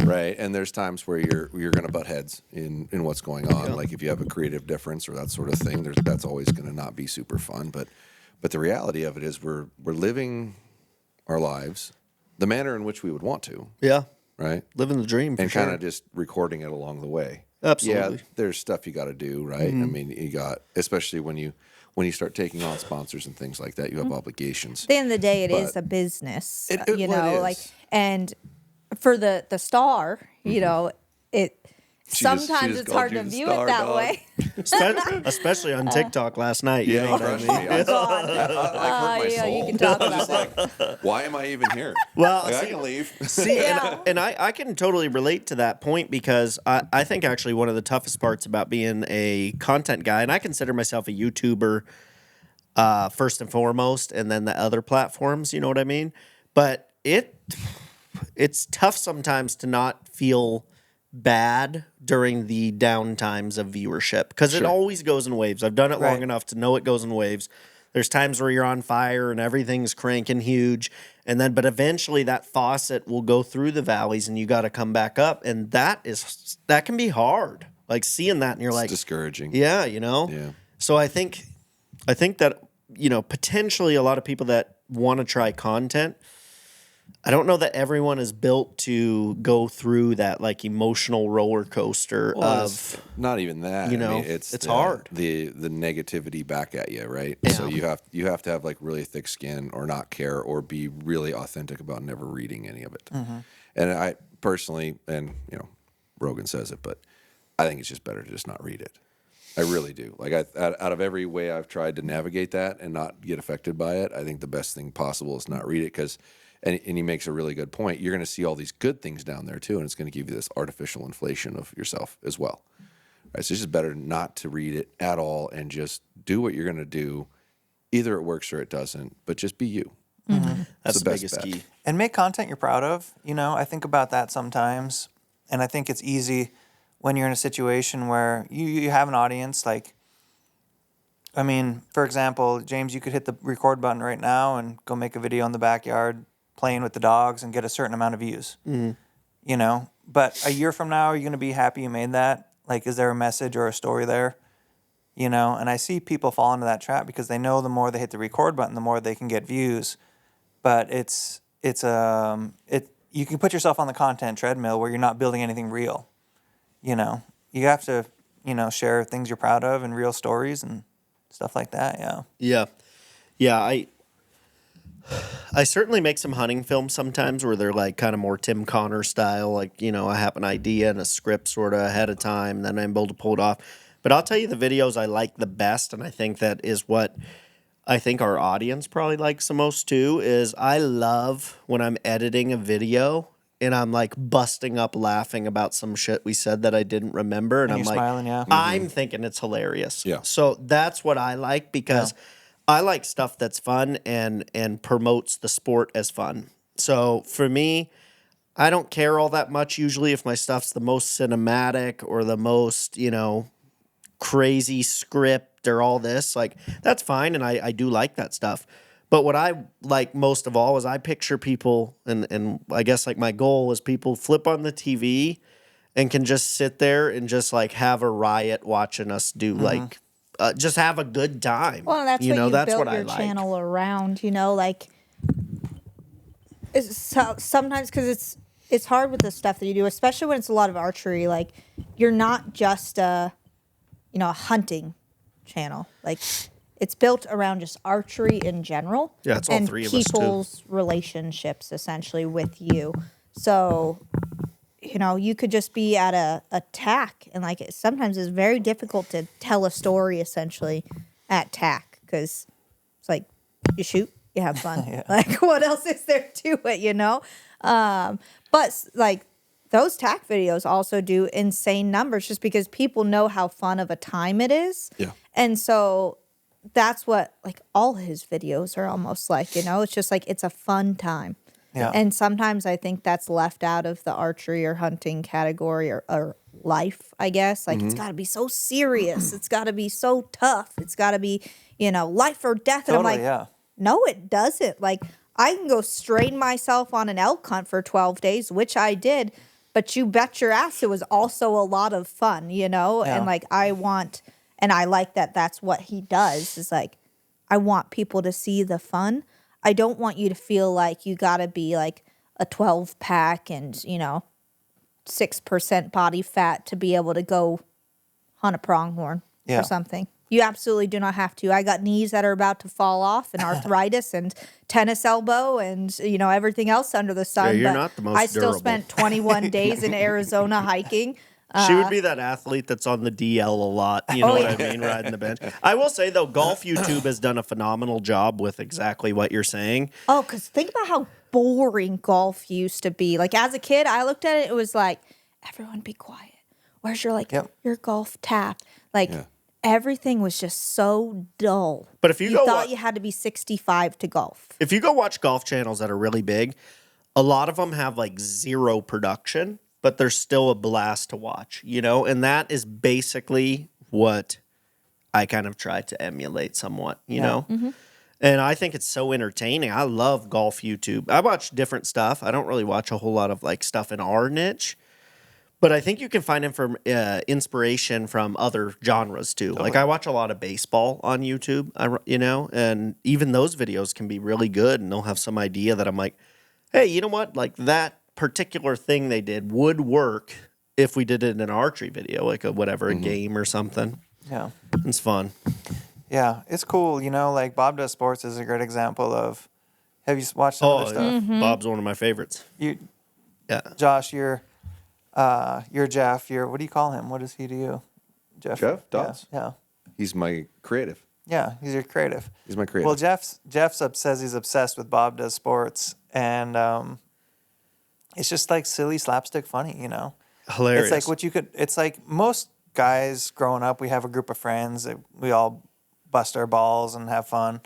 right? And there's times where you're going to butt heads in what's going on. Yeah. Like if you have a creative difference or that sort of thing, that's always going to not be super fun. But the reality of it is we're living our lives the manner in which we would want to. Yeah. Right. Living the dream. And kind of just recording it along the way. Absolutely. Yeah, there's stuff you got to do, right? I mean, you got, especially when you start taking on sponsors and things like that, you have obligations. At the end of the day, it is a business, it is. like, and for the star, it sometimes it's hard to view it that way. Especially on TikTok last night. You know what I mean? I hurt my soul. You can talk I about was just like, why am I even here? Well, I can leave. See, and I can totally relate to that point because I think actually one of the toughest parts about being a content guy, and I consider myself a YouTuber first and foremost, and then the other platforms, you know what I mean? But it's tough sometimes to not feel bad during the down times of viewership because it always goes in waves. I've done it long enough to know it goes in waves. There's times where you're on fire and everything's cranking huge, but eventually that faucet will go through the valleys and you got to come back up, and that can be hard. Like seeing that and you're like discouraging. Yeah, Yeah. So I think that potentially a lot of people that want to try content, I don't know that everyone is built to go through that like emotional roller coaster of not even that. It's hard. The negativity back at you, right? Yeah. So you have to have like really thick skin or not care or be really authentic about never reading any of it. And I personally, and Rogan says it, but I think it's just better to just not read it. I really do. Like out of every way I've tried to navigate that and not get affected by it, I think the best thing possible is not read it because And he makes a really good point. You're going to see all these good things down there too, and it's going to give you this artificial inflation of yourself as well. Right? So it's just better not to read it at all and just do what you're going to do. Either it works or it doesn't, but just be you. That's the best biggest bet. key. And make content you're proud of. You know, I think about that sometimes. And I think it's easy when you're in a situation where you have an audience. Like, I mean, for example, James, you could hit the record button right now and go make a video in the backyard playing with the dogs and get a certain amount of views. You know, but a year from now, are you going to be happy you made that? Like, is there a message or a story there? You know, and I see people fall into that trap because they know the more they hit the record button, the more they can get views. But you can put yourself on the content treadmill where you're not building anything real. You know, you have to, share things you're proud of and real stories and stuff like that. Yeah. Yeah. I certainly make some hunting films sometimes where they're like kind of more Tim Connor style. Like, I have an idea and a script sort of ahead of time, then I'm able to pull it off. But I'll tell you the videos I like the best, and I think that is what I think our audience probably likes the most too, is I love when I'm editing a video and I'm like busting up laughing about some shit we said that I didn't remember. And I'm you're like, smiling, yeah. I'm thinking it's hilarious. Yeah. So that's what I like because I like stuff that's fun and promotes the sport as fun. So for me, I don't care all that much usually if my stuff's the most cinematic or the most, crazy script or all this. Like, that's fine, and I do like that stuff. But what I like most of all is I picture people, and I guess like my goal is people flip on the TV and can just sit there and just like have a riot watching us do like just have a good time. Well, that's what you that's built what your I like. channel around. Like sometimes because it's hard with the stuff that you do, especially when it's a lot of archery. Like, you're not just a hunting channel. Like, it's built around just archery in general. Yeah, it's all and three of us, too. people's relationships essentially with you. So, you could just be at a tack, and like sometimes it's very difficult to tell a story essentially at tack because it's like you shoot, you have fun. Like, what else is there to it? But like, those tack videos also do insane numbers just because people know how fun of a time it is. Yeah. And so that's what like all his videos are almost like, it's just like it's a fun time. Yeah. And sometimes I think that's left out of the archery or hunting category or life, I guess. Like, it's got to be so serious. It's got to be so tough. It's got to be, life or death. And Totally, I'm like, yeah. no, it doesn't. Like, I can go strain myself on an elk hunt for 12 days, which I did. But you bet your ass it was also a lot of fun, And like, I like that that's what he does is like, I want people to see the fun. I don't want you to feel like you got to be like a 12 pack and, 6% body fat to be able to go hunt a pronghorn or something. You absolutely do not have to. I got knees that are about to fall off and arthritis and tennis elbow and, everything else under the sun. Yeah, you're but not the most I still durable. spent 21 days in Arizona hiking. She would be that athlete that's on the DL a lot. You know what I mean? Riding the bench. I will say, though, Golf YouTube has done a phenomenal job with exactly what you're saying. Oh, because think about how boring golf used to be. Like, as a kid, I looked at it, it was like, everyone be quiet. Where's your, your golf tap? Like, everything was just so dull. But if you thought you had to be 65 to golf. If you go watch golf channels that are really big, a lot of them have like zero production, but they're still a blast to watch, And that is basically what I kind of try to emulate somewhat, you know? Mm-hmm. And I think it's so entertaining. I love golf YouTube. I watch different stuff. I don't really watch a whole lot of like stuff in our niche. But I think you can find inspiration from other genres too. Like, I watch a lot of baseball on YouTube, and even those videos can be really good. And they'll have some idea that I'm like, hey, you know what? Like, that particular thing they did would work if we did it in an archery video, like a game or something. Yeah. It's fun. Yeah, it's cool. Like Bob Does Sports is a great example of. Have you watched some of their stuff? Mm-hmm. Bob's one of my favorites. Josh, you're Jeff. What do you call him? What does he do? Jeff Dodds? Yeah. He's my creative. Yeah, he's your creative. He's my creative. Well, Jeff says he's obsessed with Bob Does Sports, and it's just like silly slapstick funny, you know. Hilarious. It's like it's like most guys growing up, we have a group of friends that we all bust our balls and have fun.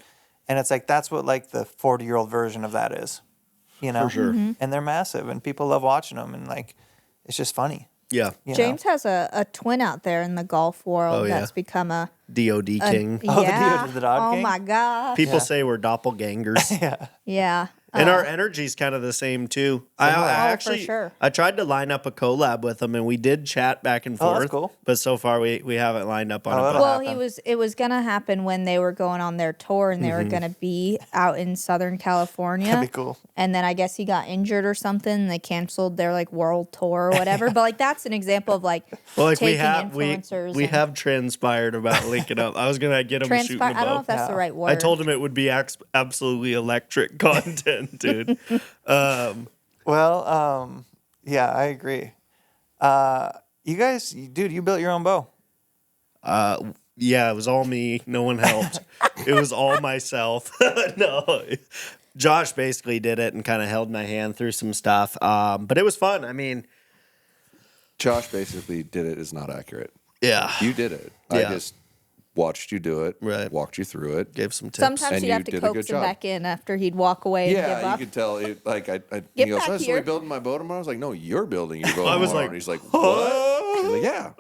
And it's like, that's what like the 40-year-old version of that is, you know? For sure. And they're massive and people love watching them. And like, it's just funny. Yeah. You James know? has a twin out there in the golf world Oh, yeah. that's become a DOD king. Oh, the yeah. dude, the dog oh king? my god. People say we're doppelgangers. Yeah. And our energy's kind of the same too. I for actually, sure. I tried to line up a collab with him, and we did chat back and Oh, forth. that's cool. But so far, we haven't lined up on Oh, it. that'll But Well, happen. it was gonna happen when they were going on their tour and they Mm-hmm. were gonna be out in Southern California. That'd be cool. And then I guess he got injured or something. And they canceled their like world tour or whatever. But like that's an example of like well, like taking we influencers. we and have transpired about linking up. I was gonna get him shooting the I don't know bow. if that's the Yeah. right word. I told him it would be absolutely electric content, dude. Well, yeah, I agree. You guys, dude, you built your own bow. Yeah, it was all me. No one helped. It was all myself. No, Josh basically did it and kind of held my hand through some stuff. But it was fun. I mean, Josh basically did it is not accurate. yeah, You did it. I Yeah. just watched you do it. Right. Walked you through it. gave some tips. Sometimes And you'd you have to did a good coax him job. back in after he'd walk away and give Yeah, you up. could tell. It, like I Get he goes, back "Oh, so here." we building my boat tomorrow?" I was like, "No, you're building your boat I was tomorrow." like, And he's like, "What?" He's like, "Yeah.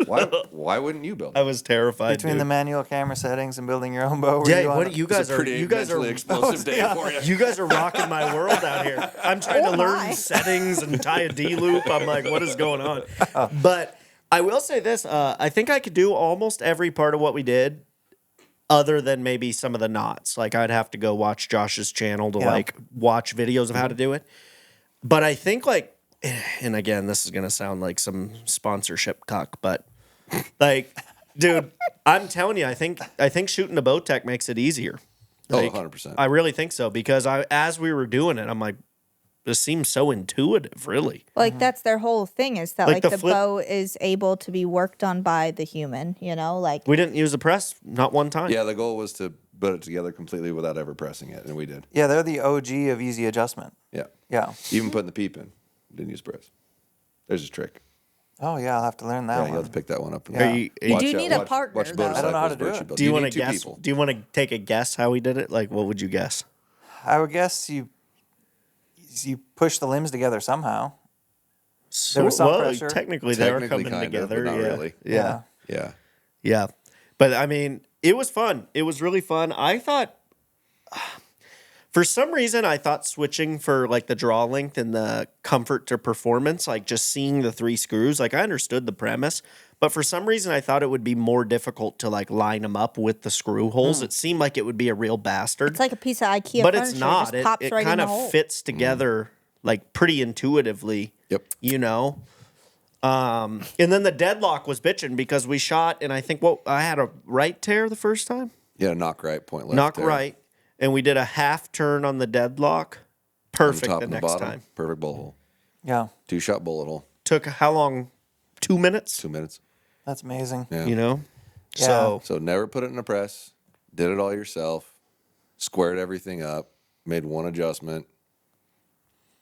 Why wouldn't you build I it?" was terrified. Between dude. the manual camera settings and building your own bow. were yeah, you on what it? you It's a guys are pretty you guys mentally are explosive day for you. you guys are rocking my world out here. I'm trying Oh to learn my. settings and tie a D loop. I'm like, what is going on? But I will say this: I think I could do almost every part of what we did, other than maybe some of the knots. Like I'd have to go watch Josh's channel to Yeah. like watch videos of how to do it. But I think like, and again, this is gonna sound like some sponsorship cuck, but like, dude, I'm telling you, I think shooting the bow tech makes it easier. Oh, Like, 100%. I really think so because as we were doing it, I'm like, this seems so intuitive, really. Like that's their whole thing is that Like like the the flip- bow is able to be worked on by the human, you know, like We didn't use the press, not one time. Yeah, the goal was to put it together completely without ever pressing it, and we did. Yeah, they're the OG of easy adjustment. Yeah. Yeah. Even putting the peep in, didn't use press. There's a trick. Oh yeah, I'll have to learn that Yeah, one. you'll have to pick that one up. And Yeah. You do need a partner, though. I don't know how to do Motorcycles, it. virtue Do you want need to two guess? people. Do you want to take a guess how we did it? Like, what would you guess? I would guess you push the limbs together somehow. There was some well, pressure. technically they were Technically, coming kind of, together. but not yeah. really. Yeah. Yeah. Yeah. But I mean, it was fun. It was really fun. I thought, for some reason, I thought switching for like the draw length and the comfort to performance, like just seeing the 3 screws, like I understood the premise, but for some reason, I thought it would be more difficult to like line them up with the screw holes. It seemed like it would be a real bastard, it's like a piece of IKEA but furniture. it's not. Just It, pops it right in kind the of hole. fits together like pretty intuitively. Yep. You know? And then the deadlock was bitching because we shot, and I think I had a right tear the first time. Yeah, knock right, point left. Knock there. right, and we did a half turn on the deadlock. On the Perfect top the and the next bottom. time. Perfect bullet hole. Yeah, 2-shot bullet hole. Took how long? 2 minutes. 2 minutes. that's amazing. Yeah. You know. Yeah. So So never put it in a press. Did it all yourself. Squared everything up. Made one adjustment.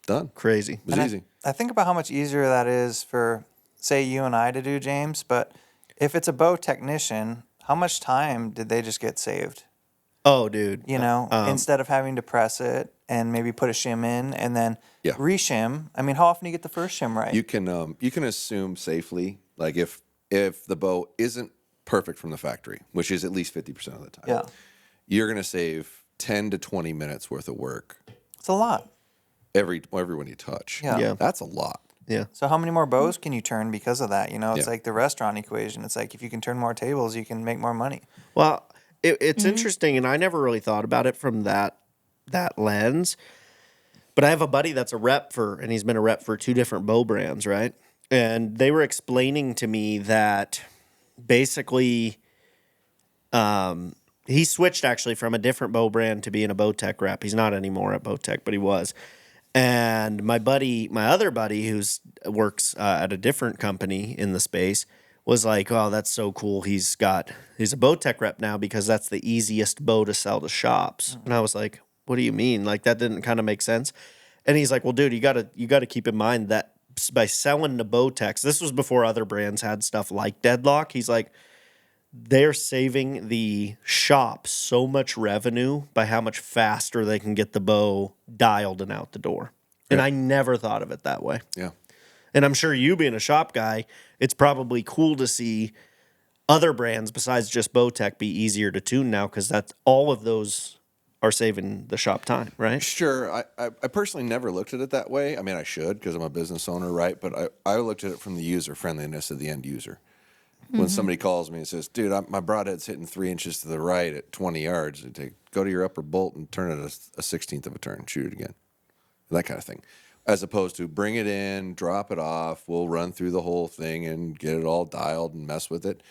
Done. crazy. It was And easy. I think about how much easier that is for, say, you and I to do, James. But if it's a bow technician, how much time did they just get saved? Oh, dude. You know, instead of having to press it and maybe put a shim in and then Yeah. reshim. I mean, how often do you get the first shim right? You can assume safely, like if the bow isn't perfect from the factory, which is at least 50% of the time, Yeah. you're gonna save 10 to 20 minutes worth of work It's a lot. everyone you touch. Yeah. Yeah. That's a lot. Yeah. So how many more bows can you turn because of that? You know, it's Yeah. like the restaurant equation. It's like if you can turn more tables, you can make more money. Well, it's interesting, and I never really thought about it from that lens. But I have a buddy that's a rep and he's been a rep for 2 different bow brands, right? And they were explaining to me that basically, he switched actually from a different bow brand to being a Bowtech rep. He's not anymore at Bowtech, but he was. And my other buddy, who's works at a different company in the space, was like, "Oh, that's so cool. He's a bow tech rep now because that's the easiest bow to sell to shops." And I was like, "What do you mean? Like that didn't kind of make sense?" And he's like, "Well, dude, you gotta keep in mind that by selling to bow techs, this was before other brands had stuff like Deadlock." He's like, "They're saving the shop so much revenue by how much faster they can get the bow dialed and out the door." And I never thought of it that way. Yeah. And I'm sure you being a shop guy, it's probably cool to see other brands besides just Bowtech be easier to tune now because that's all of those are saving the shop time, right? Sure. I personally never looked at it that way. I mean, I should because I'm a business owner, right? But I looked at it from the user friendliness of the end user. When somebody calls me and says, dude, my broadhead's hitting 3 inches to the right at 20 yards, and go to your upper bolt and turn it a 16th of a turn, shoot it again. That kind of thing. As opposed to bring it in, drop it off, we'll run through the whole thing and get it all dialed and mess with it.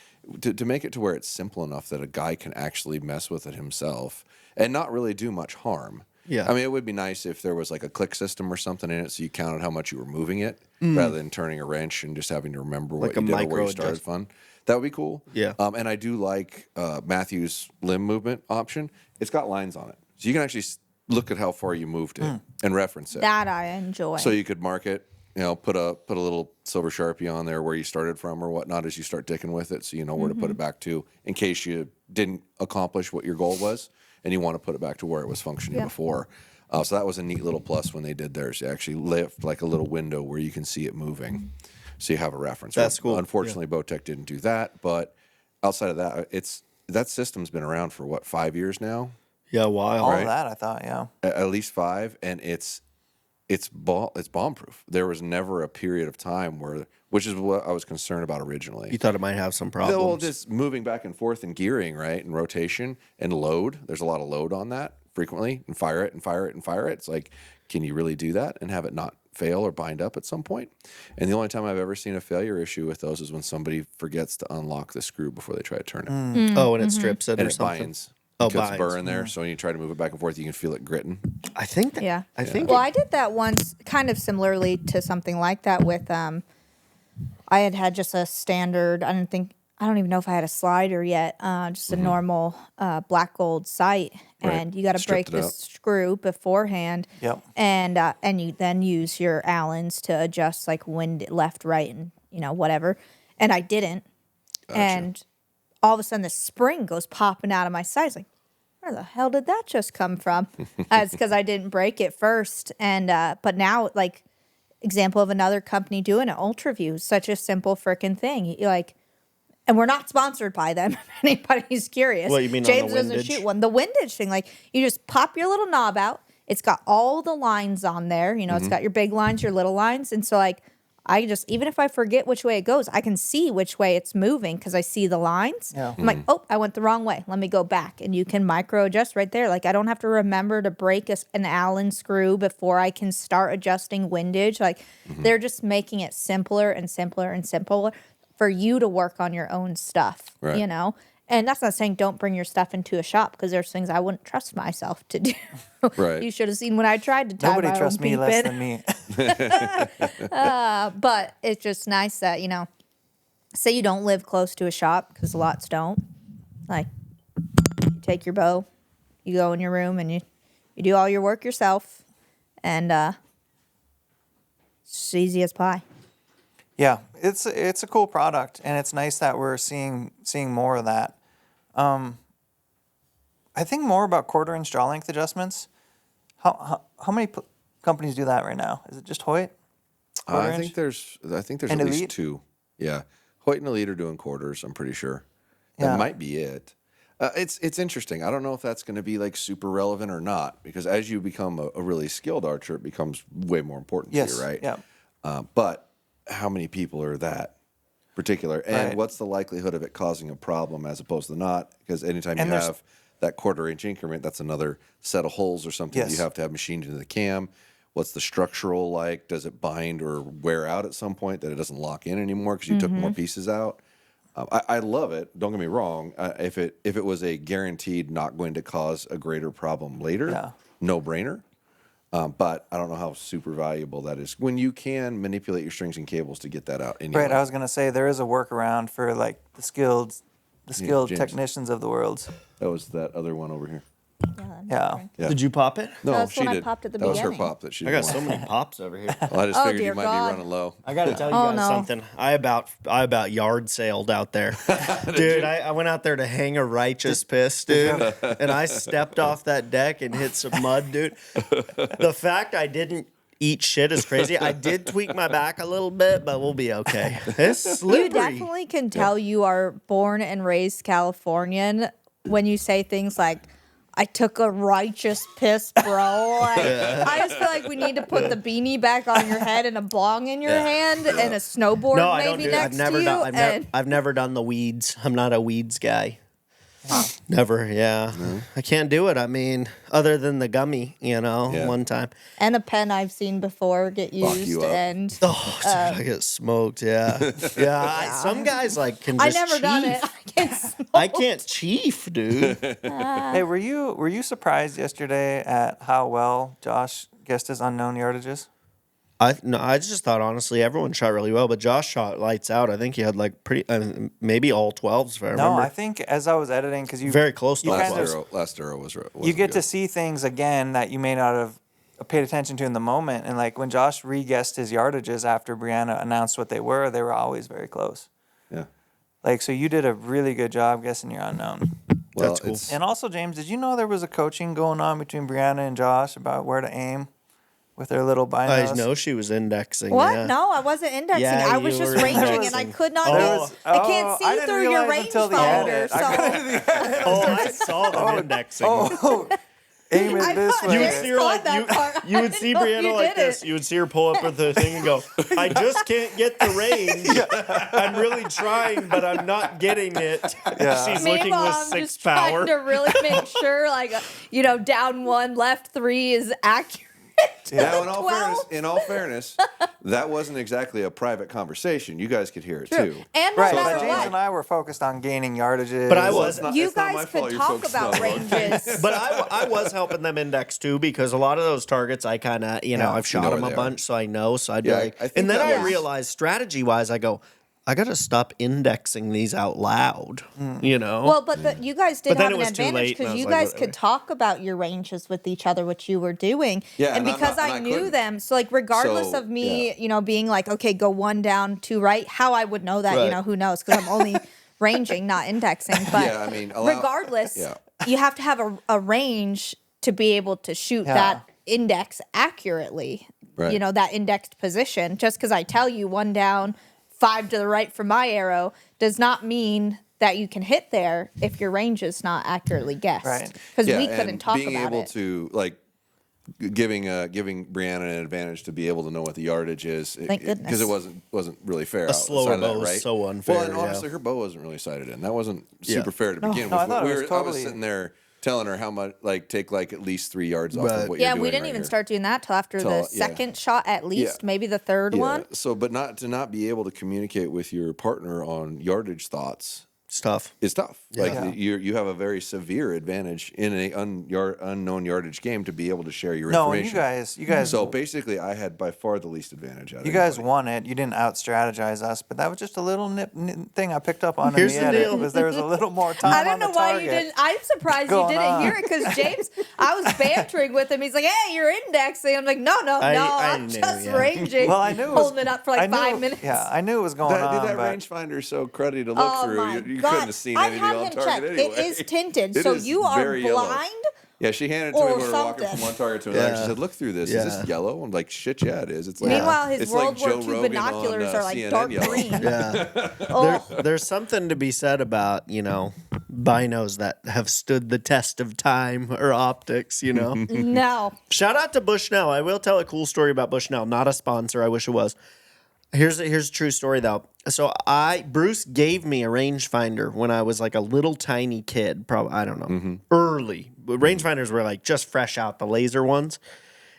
To make it to where it's simple enough that a guy can actually mess with it himself and not really do much harm. Yeah. I mean, it would be nice if there was like a click system or something in it so you counted how much you were moving it rather than turning a wrench and just having to remember Like what a you did or where micro you started fun. That would be cool. Yeah. And I do like Matthew's limb movement option. It's got lines on it. So you can actually look at how far you moved it and reference it. That I enjoy. So you could mark it, put a little silver Sharpie on there where you started from or whatnot as you start dicking with it so you know where to put it back to in case you didn't accomplish what your goal was and you want to put it back to where it was functioning before. So that was a neat little plus when they did theirs. They actually left like a little window where you can see it moving so you have a reference. That's cool. Unfortunately, Bowtech didn't do that, but outside of that, that system's been around for 5 years now? Yeah, wild. All Right. of that, I thought, yeah. At least 5, and it's bomb proof. There was never a period of time which is what I was concerned about originally. You thought it might have some problems. Well, just moving back and forth and gearing, right, and rotation and load. There's a lot of load on that frequently, and fire it and fire it and fire it. It's like, can you really do that and have it not fail or bind up at some point? And the only time I've ever seen a failure issue with those is when somebody forgets to unlock the screw before they try to turn it, Oh, and it strips it and or it something. binds. Oh, It gets binds. burr in there, so when you try to move it back and forth, you can feel it gritting. I think that, Yeah. I think Well, I did that once, kind of similarly to something like that with I had just a standard. I don't even know if I had a slider yet. Just a normal black gold sight, Right. and you got to Stripped break it the out. screw beforehand. Yep. And you then use your Allens to adjust like wind left, right, and whatever. And I didn't, and all of a sudden the spring goes popping out of my side. It's like, where the hell did that just come from? It's because I didn't break it first. And but now, like, example of another company doing it, UltraView, such a simple freaking thing. And we're not sponsored by them. If anybody's curious, What, you mean on James the doesn't windage? shoot one. The windage thing, like, you just pop your little knob out. It's got all the lines on there. It's got your big lines, your little lines, and so like. I just, even if I forget which way it goes, I can see which way it's moving because I see the lines. Yeah. I'm like, oh, I went the wrong way. Let me go back. And you can micro adjust right there. Like, I don't have to remember to break an Allen screw before I can start adjusting windage. Like, they're just making it simpler and simpler and simpler for you to work on your own stuff, Right. And that's not saying don't bring your stuff into a shop because there's things I wouldn't trust myself to do. Right. You should have seen when I tried to tie Nobody my trusts own me peep less in. than me. But it's just nice that, say you don't live close to a shop, because lots don't. Like, you take your bow, you go in your room, and you do all your work yourself. And it's easy as pie. Yeah, it's a cool product, and it's nice that we're seeing more of that. I think more about quarter-inch jaw length adjustments. How many companies do that right now? Is it just Hoyt? I Quarter think inch? there's And at least Elite? 2. Yeah, Hoyt and Elite are doing quarters. I'm pretty sure. Yeah. That might be it. It's interesting. I don't know if that's going to be like super relevant or not because as you become a really skilled archer, it becomes way more important Yes. to you, right? Yeah. But how many people are that particular, and Right. what's the likelihood of it causing a problem as opposed to not? Because anytime And you there's- have that quarter-inch increment, that's another set of holes or something Yes. you have to have machined into the cam. What's the structural like? Does it bind or wear out at some point that it doesn't lock in anymore because you took more pieces out? I love it. Don't get me wrong. If it was a guaranteed not going to cause a greater problem later, Yeah. no brainer. But I don't know how super valuable that is when you can manipulate your strings and cables to get that out. Anyway. Right, I was gonna say there is a workaround for like the skilled James. technicians of the world. That was that other one over here. Yeah. Yeah. Did you pop it? No, That's she when I did. popped at the that was her beginning. pop that she I did. got so many pops over here. Well, I just Oh, figured you dear might God. be running low. I got to tell you Oh, guys no. something. I about yard sailed out there, dude. I went out there to hang a righteous piss, dude, and I stepped off that deck and hit some mud, dude. The fact I didn't eat shit is crazy. I did tweak my back a little bit, but we'll be okay. It's You slippery. definitely can tell you are born and raised Californian when you say things like, I took a righteous piss, bro. Like, I just feel like we need to put the beanie back on your head and a bong in your hand and a snowboard No, I don't maybe do. next I've never to you. done. I've never done the weeds. I'm not a weeds guy. Never. Yeah, I can't do it. I mean, other than the gummy, Yeah. one time. And a pen I've seen before get Fuck used. you up. And Oh, dude, I get smoked. Yeah, yeah. Some guys like can. I Just never done chief. it. I can't smoke. I can't chief, dude. Hey, were you surprised yesterday at how well Josh guessed his unknown yardages? I just thought honestly everyone shot really well, but Josh shot lights out. I think he had like maybe all 12s if I No, remember. I think as I was editing, because you Very close to you all kind 12s. of Last arrow was you get good. to see things again that you may not have paid attention to in the moment. And like when Josh re-guessed his yardages after Brianna announced what they were always very close. Yeah. Like, so you did a really good job guessing your unknown. Well, That's cool. it's- And also, James, did you know there was a coaching going on between Brianna and Josh about where to aim with their little binos? I know she was indexing. What? Yeah. No, I wasn't indexing. Yeah, I was you just were ranging, and I indexing. could not Oh. get. There was- I can't see I didn't through your realize until the rangefinder. edit. I got to the edit. Oh, I saw them indexing. Oh, aim it I this thought way. You would James see her caught like that part. you I would didn't see know Brianna you like did this. it. You would see her pull up with the thing and go, "I just can't get the range. I'm really trying, but I'm not getting it." Yeah. She's looking Meanwhile, with I'm 6 just power. trying to really make sure, like, down 1, left 3 is accurate. Now, in all fairness, that wasn't exactly a private conversation. You guys could hear it too. And no Right, matter but James what, and I were focused on gaining yardages. But I was- you it's not my guys fault could you're talk focused about on it. ranges. But I was helping them index too because a lot of those targets I kind of, I've shot know them where a they are. bunch, so I know. So I'd be Yeah, like, I think and then that I was- realized strategy wise, I go, I got to stop indexing these out loud, Well, but you guys did But then have it an was too advantage late, and I because was you like, guys whatever. could talk about your ranges with each other, which you were doing. Yeah, and and I'm because not- and I I knew couldn't. them, so like regardless So, of me, yeah. being like, okay, go 1 down, 2 right, how I would know that, Right. who knows? Because I'm only ranging, not indexing. But Yeah, I mean, regardless, yeah. you have to have a range to be able to shoot Yeah. that index accurately. Right. That indexed position. Just because I tell you 1 down, 5 to the right from my arrow does not mean that you can hit there if your range is not accurately guessed. Right. Because Yeah, we couldn't and talk being about able it. to like giving Brianna an advantage to be able to know what the yardage is Thank goodness. because it wasn't really fair. A slower outside of that, bow is right? so unfair, Well, and yeah. honestly, her bow wasn't really sighted in. That wasn't Yeah. super fair to begin no, I with. thought it was I was totally- sitting there telling her how much, take at least 3 yards off Right. of what you're Yeah, doing. we didn't right even here. start doing that till after the yeah. second shot, at least, Yeah. maybe the third one. So, but not be able to communicate with your partner on yardage thoughts stuff. is tough. Like Yeah. you have a very severe advantage in a unknown yardage game to be able to share your No, and information. you guys, So basically, I had by far the least advantage out of you guys anybody. won it. You didn't out strategize us, but that was just a little nip thing I picked up on Here's in the the edit. deal. Was there was a little more time I don't on the know why target. you didn't. I'm surprised you going didn't on? hear it because James, I was bantering with him. He's like, "Hey, you're indexing." I'm like, "No, I I'm knew, just yeah. ranging." Well, I knew it was, holding it up for I like knew- 5 minutes. Yeah, I knew it was going on. That but rangefinder is so cruddy to look Oh through. my You God. couldn't have seen I anything had on him target check. anyway. It is tinted, It so is you are very yellow. blind. Yeah, she handed it to me or when we were walking something. from one target to another. Yeah. She said, "Look through this. Is Yeah. this yellow?" I'm like, "Shit, yeah, it is." It's like Meanwhile, his it's World like War Joe II Rogan binoculars on, are like CNN dark yellow. green. Yeah. Oh, There's something to be said about, binos that have stood the test of time or optics, no. Shout out to Bushnell. I will tell a cool story about Bushnell. Not a sponsor. I wish it was. Here's a true story though. So Bruce gave me a rangefinder when I was like a little tiny kid. Probably I don't know. Early rangefinders were like just fresh out, the laser ones.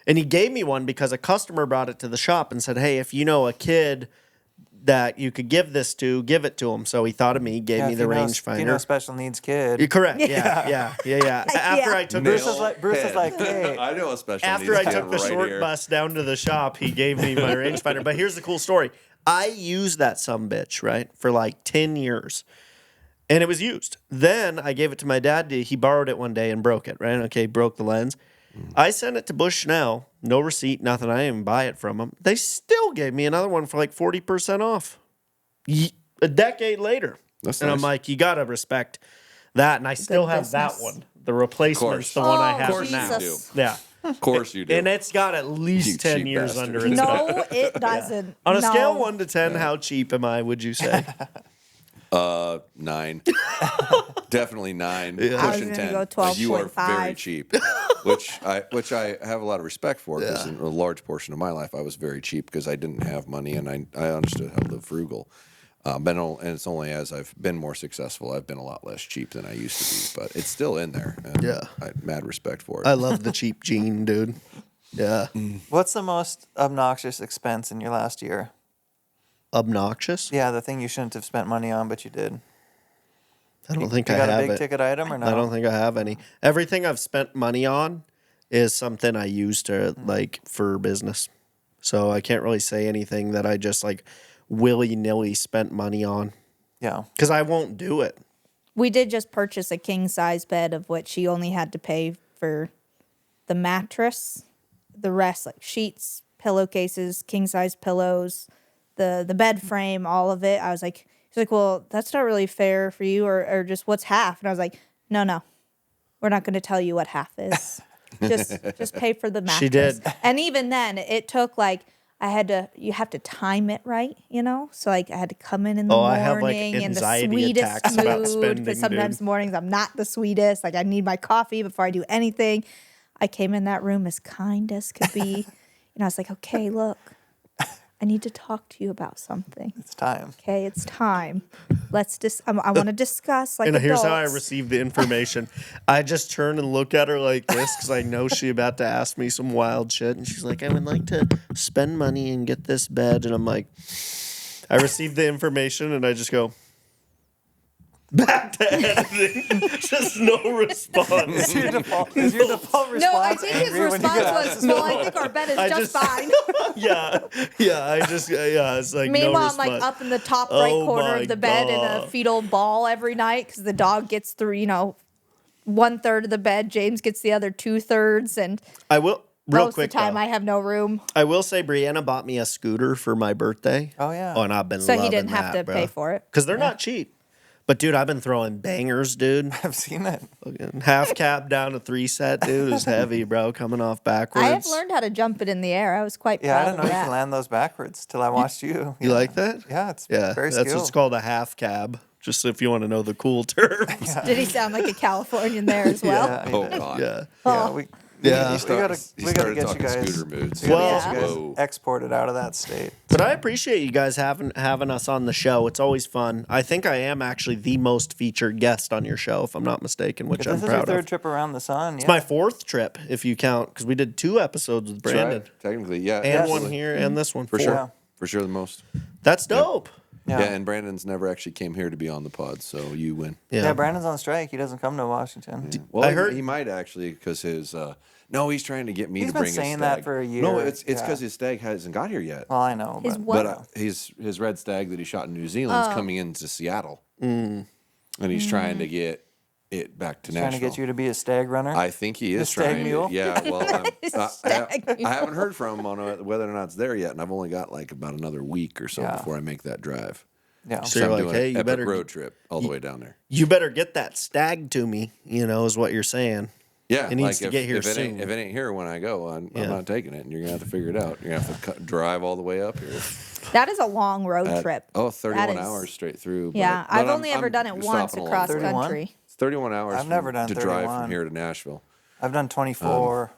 And he gave me one because a customer brought it to the shop and said, "Hey, if you know a kid that you could give it to him. So he thought of me, gave me the rangefinder. You know, special needs kid. You're correct. Yeah. After I took Bruce is like, hey. I know a special After needs I kid took the right short here. bus down to the shop, he gave me my rangefinder. But here's the cool story. I used that sumbitch, right, for like 10 years. And it was used. Then I gave it to my dad. He borrowed it one day and broke it, right? Okay, broke the lens. I sent it to Bushnell. No receipt, nothing. I didn't even buy it from them. They still gave me another one for like 40% off. A decade later. That's and nice. I'm like, you got to respect that. And I still have that business. one. The replacement's the one I have course now. you Jesus. Yeah. Of course you do. And it's got at least You 10 cheap years bastard. under its belt. No, it doesn't. On a No. scale of 1 to 10, how cheap am I, would you say? 9. Definitely 9. I was Pushing gonna 10. go Like, you are 12.5. very cheap, which I have a lot of respect for because in a large portion of my life I was very cheap because I didn't have money and I understood how to live frugal. And it's only as I've been more successful I've been a lot less cheap than I used to be, but it's still in there. And I have mad respect for it. I love the cheap gene, dude. Yeah. What's the most obnoxious expense in your last year? Obnoxious? Yeah, the thing you shouldn't have spent money on, but you did. I don't think You I got have a big it. ticket item or no? I don't think I have any. Everything I've spent money on is something I use to like for business. So I can't really say anything that I just like willy-nilly spent money on Yeah. because I won't do it. We did just purchase a king size bed, of which he only had to pay for the mattress, the rest, like sheets, pillowcases, king size pillows, the bed frame, all of it. I was like, he's like, well, that's not really fair for you, or just what's half? And I was like, no, we're not going to tell you what half is. just pay for the mattress. She did. And even then, it took like you have to time it right, you know? So like I had to come in the I have, like, morning in the anxiety sweetest attacks about mood, spending, because sometimes dude. mornings I'm not the sweetest. Like I need my coffee before I do anything. I came in that room as kind as could be. And I was like, okay, look, I need to talk to you about something. It's time. Okay, it's time. I want to discuss like And adults. here's how I received the information. I just turn and look at her like this because I know she's about to ask me some wild shit. And she's like, I would like to spend money and get this bed. And I'm like, I received the information and I just go, back to editing. Just no response. Is your default response No, I think his angry when you response get asked? was, well, I think our bed is I just just- fine. It's like Meanwhile, no I'm response. like up in the top right Oh corner my of the bed in a God. fetal ball every night because the dog gets through, 1/3 of the bed. James gets the other 2/3, and I will real most quick. of the time though, I have no room, I will say Brianna bought me a scooter for my birthday. Oh, yeah. Oh, and I've been so he loving didn't have to that, pay for it. because they're not cheap. But dude, I've been throwing bangers, dude. I've seen it. Fucking half cab down to 3 set, dude, is heavy, bro. Coming off backwards. I have learned how to jump it in the air. I was quite Yeah, I proud didn't know of you that. can land those backwards till I watched you. You like that? Yeah, it's Yeah, very that's skilled. what's called a half cab. Just if you want to know the cool terms. Did he sound like a Californian there as well? Yeah, he Oh did. God. Yeah. Yeah, we Yeah. we gotta He get started you talking guys. scooter moods. We gotta Well- get you guys Whoa. exported out of that state. But I appreciate you guys having us on the show. It's always fun. I think I am actually the most featured guest on your show, if I'm not mistaken, which If I'm this is your proud third of. trip around the sun. It's my 4th trip, if you count, because we did 2 episodes with That's Brandon. right. Technically, yeah. And absolutely. one here and this one. For 4. sure. Yeah. For sure the most. That's dope. Yeah. Yeah, and Brandon's never actually came here to be on the pod, so you win. Yeah, Brandon's on strike. He doesn't come to Washington. Well, I he, heard- he might actually because his no, he's trying to get me He's to been bring his saying stag. that for a year. No, it's Yeah. because his stag hasn't got here yet. Well, I know. His But what? But his red stag that he shot in New Zealand Oh. is coming into Seattle, and he's trying to get it back to trying Nashville. to get you to be a stag runner. I think he The is stag trying. mule? Yeah, well, Stag mule. I haven't heard from him on whether or not it's there yet, and I've only got like about another week or so Yeah. before I make that drive. yeah. So you're I'm like, doing hey, an you epic better road trip all the way down there. you better get that stag to me, is what you're saying. Yeah, It needs like to get here if it soon. If it ain't here when I go, I'm Yeah. not taking it, and you're gonna have to figure it out. You're gonna have to drive all the way up here. That is a long road trip. Oh, 31 That is- hours straight through. Yeah, but I've I'm- only ever I'm done it once stopping along. across 31? country. It's 31 hours. I've never done to drive 31. from here to Nashville. I've done 24.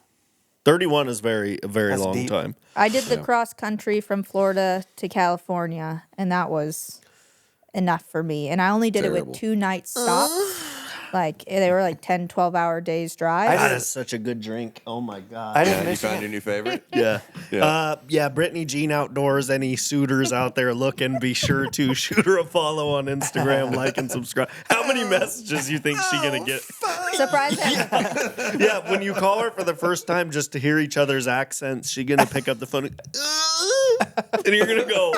31 is a very That's long deep. time. I did the cross country from Florida to California, and that was enough for me. And I only did it Terrible. with 2 night stops. Like they were like 10, 12-hour days drive. That is such a good drink. Oh my god. I Yeah, didn't you mention found it. your new favorite? Yeah. Yeah. Yeah, Brittany Jean Outdoors. Any suitors out there looking, be sure to shoot her a follow on Instagram, like and subscribe. How many messages you think she gonna get? Surprise him. Yeah, when you call her for the first time just to hear each other's accents, she gonna pick up the phone and you're gonna go,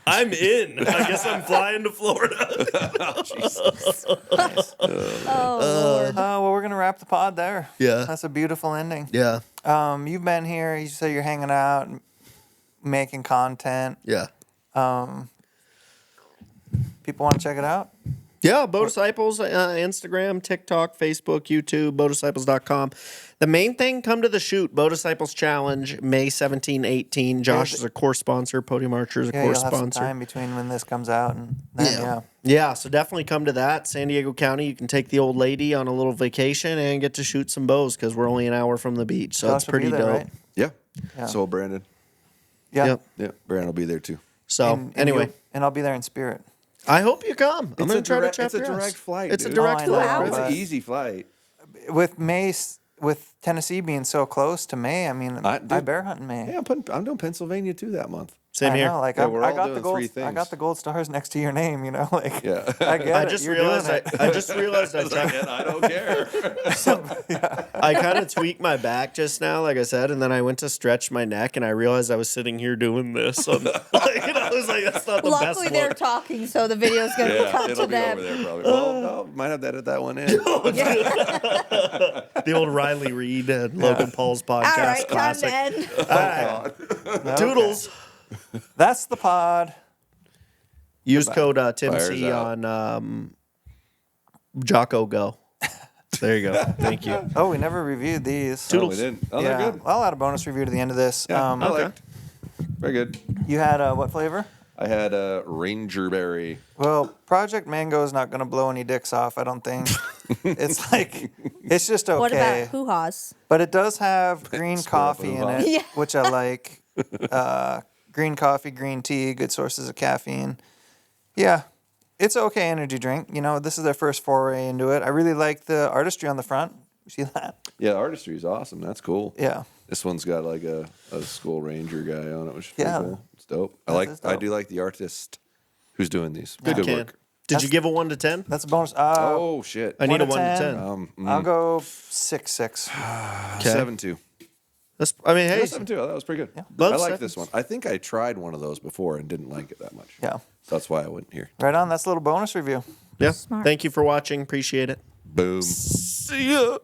I'm in. I guess I'm flying to Florida. Oh, Lord. Well, we're gonna wrap the pod there. Yeah. That's a beautiful ending. Yeah. You've been here. You say you're hanging out, making content. Yeah. People want to check it out. Yeah, Bodisciples, Instagram, TikTok, Facebook, YouTube, bodisciples.com. The main thing, come to the shoot, Bodisciples Challenge, May 17, 18. Josh is a course sponsor. Podium Archer is a Yeah, course you'll have some sponsor. time between when this comes out and then, yeah. Yeah, so definitely come to that. San Diego County, you can take the old lady on a little vacation and get to shoot some bows because we're only an hour from the beach. So Josh it's will pretty be there, dope. right? Yeah. Yeah. So Brandon. Yeah. Yep. Yeah, Brandon will be there too. So anyway, and I'll be there in spirit. I hope you come. I'm It's going to a try direct- to chat it's a your ass. direct flight, It's a dude. direct Oh, I know, flight. but- Chris. It's an easy flight. With Tennessee being so close to May, I mean, I dude, bear hunt in May. Yeah, I'm doing Pennsylvania too that month. Same I here. know, like Yeah, I, we're I all got doing the gold. three I got things. the gold stars next to your name. You know, like Yeah. I get I it. just You're realized doing it. I just realized I I don't care. I kind of tweaked my back just now, like I said, and then I went to stretch my neck, and I realized I was sitting here doing this. And I was like, "That's not the Luckily, best they're look." talking, so the video's going to cut it'll to be over them. there probably. Well, no, might have to edit that one in. The old Riley Reed and Logan Paul's podcast All right, time to classic. end. All right. Toodles. That's the pod. Use code Tim Fires C out. on Jocko Go. There you go. Thank you. Oh, we never reviewed these. No, we didn't. Oh, yeah, they're good. I'll add a bonus review to the end of this. Yeah, I okay. liked. Very good. You had what flavor? I had a Ranger Berry. Well, Project Mango is not going to blow any dicks off, I don't think. It's like, it's just okay. What about hoo-haws? But it does have green Screw up coffee in hoo-ha. it, Yeah. which I like. Green coffee, green tea, good sources of caffeine. Yeah, it's an okay energy drink. You know, this is their first foray into it. I really like the artistry on the front. You see that? Yeah, artistry is awesome. That's cool. Yeah. This one's got like a school ranger guy on it, which is Yeah. pretty cool. It's dope. Is I dope. do like the artist who's doing these. Good can. work. Did you give a 1 to 10? That's a bonus. Oh shit. I need a 1 to 10. 10. I'll go 6-6. 7-2. That's, I mean, hey, Yeah, 7-2. That was pretty good. Love I like sevens. this one. I think I tried one of those before and didn't like it that much. Yeah. So that's why I went here. Right on. That's a little bonus review. yeah. Smart. Thank you for watching. Appreciate it. Boom. See ya.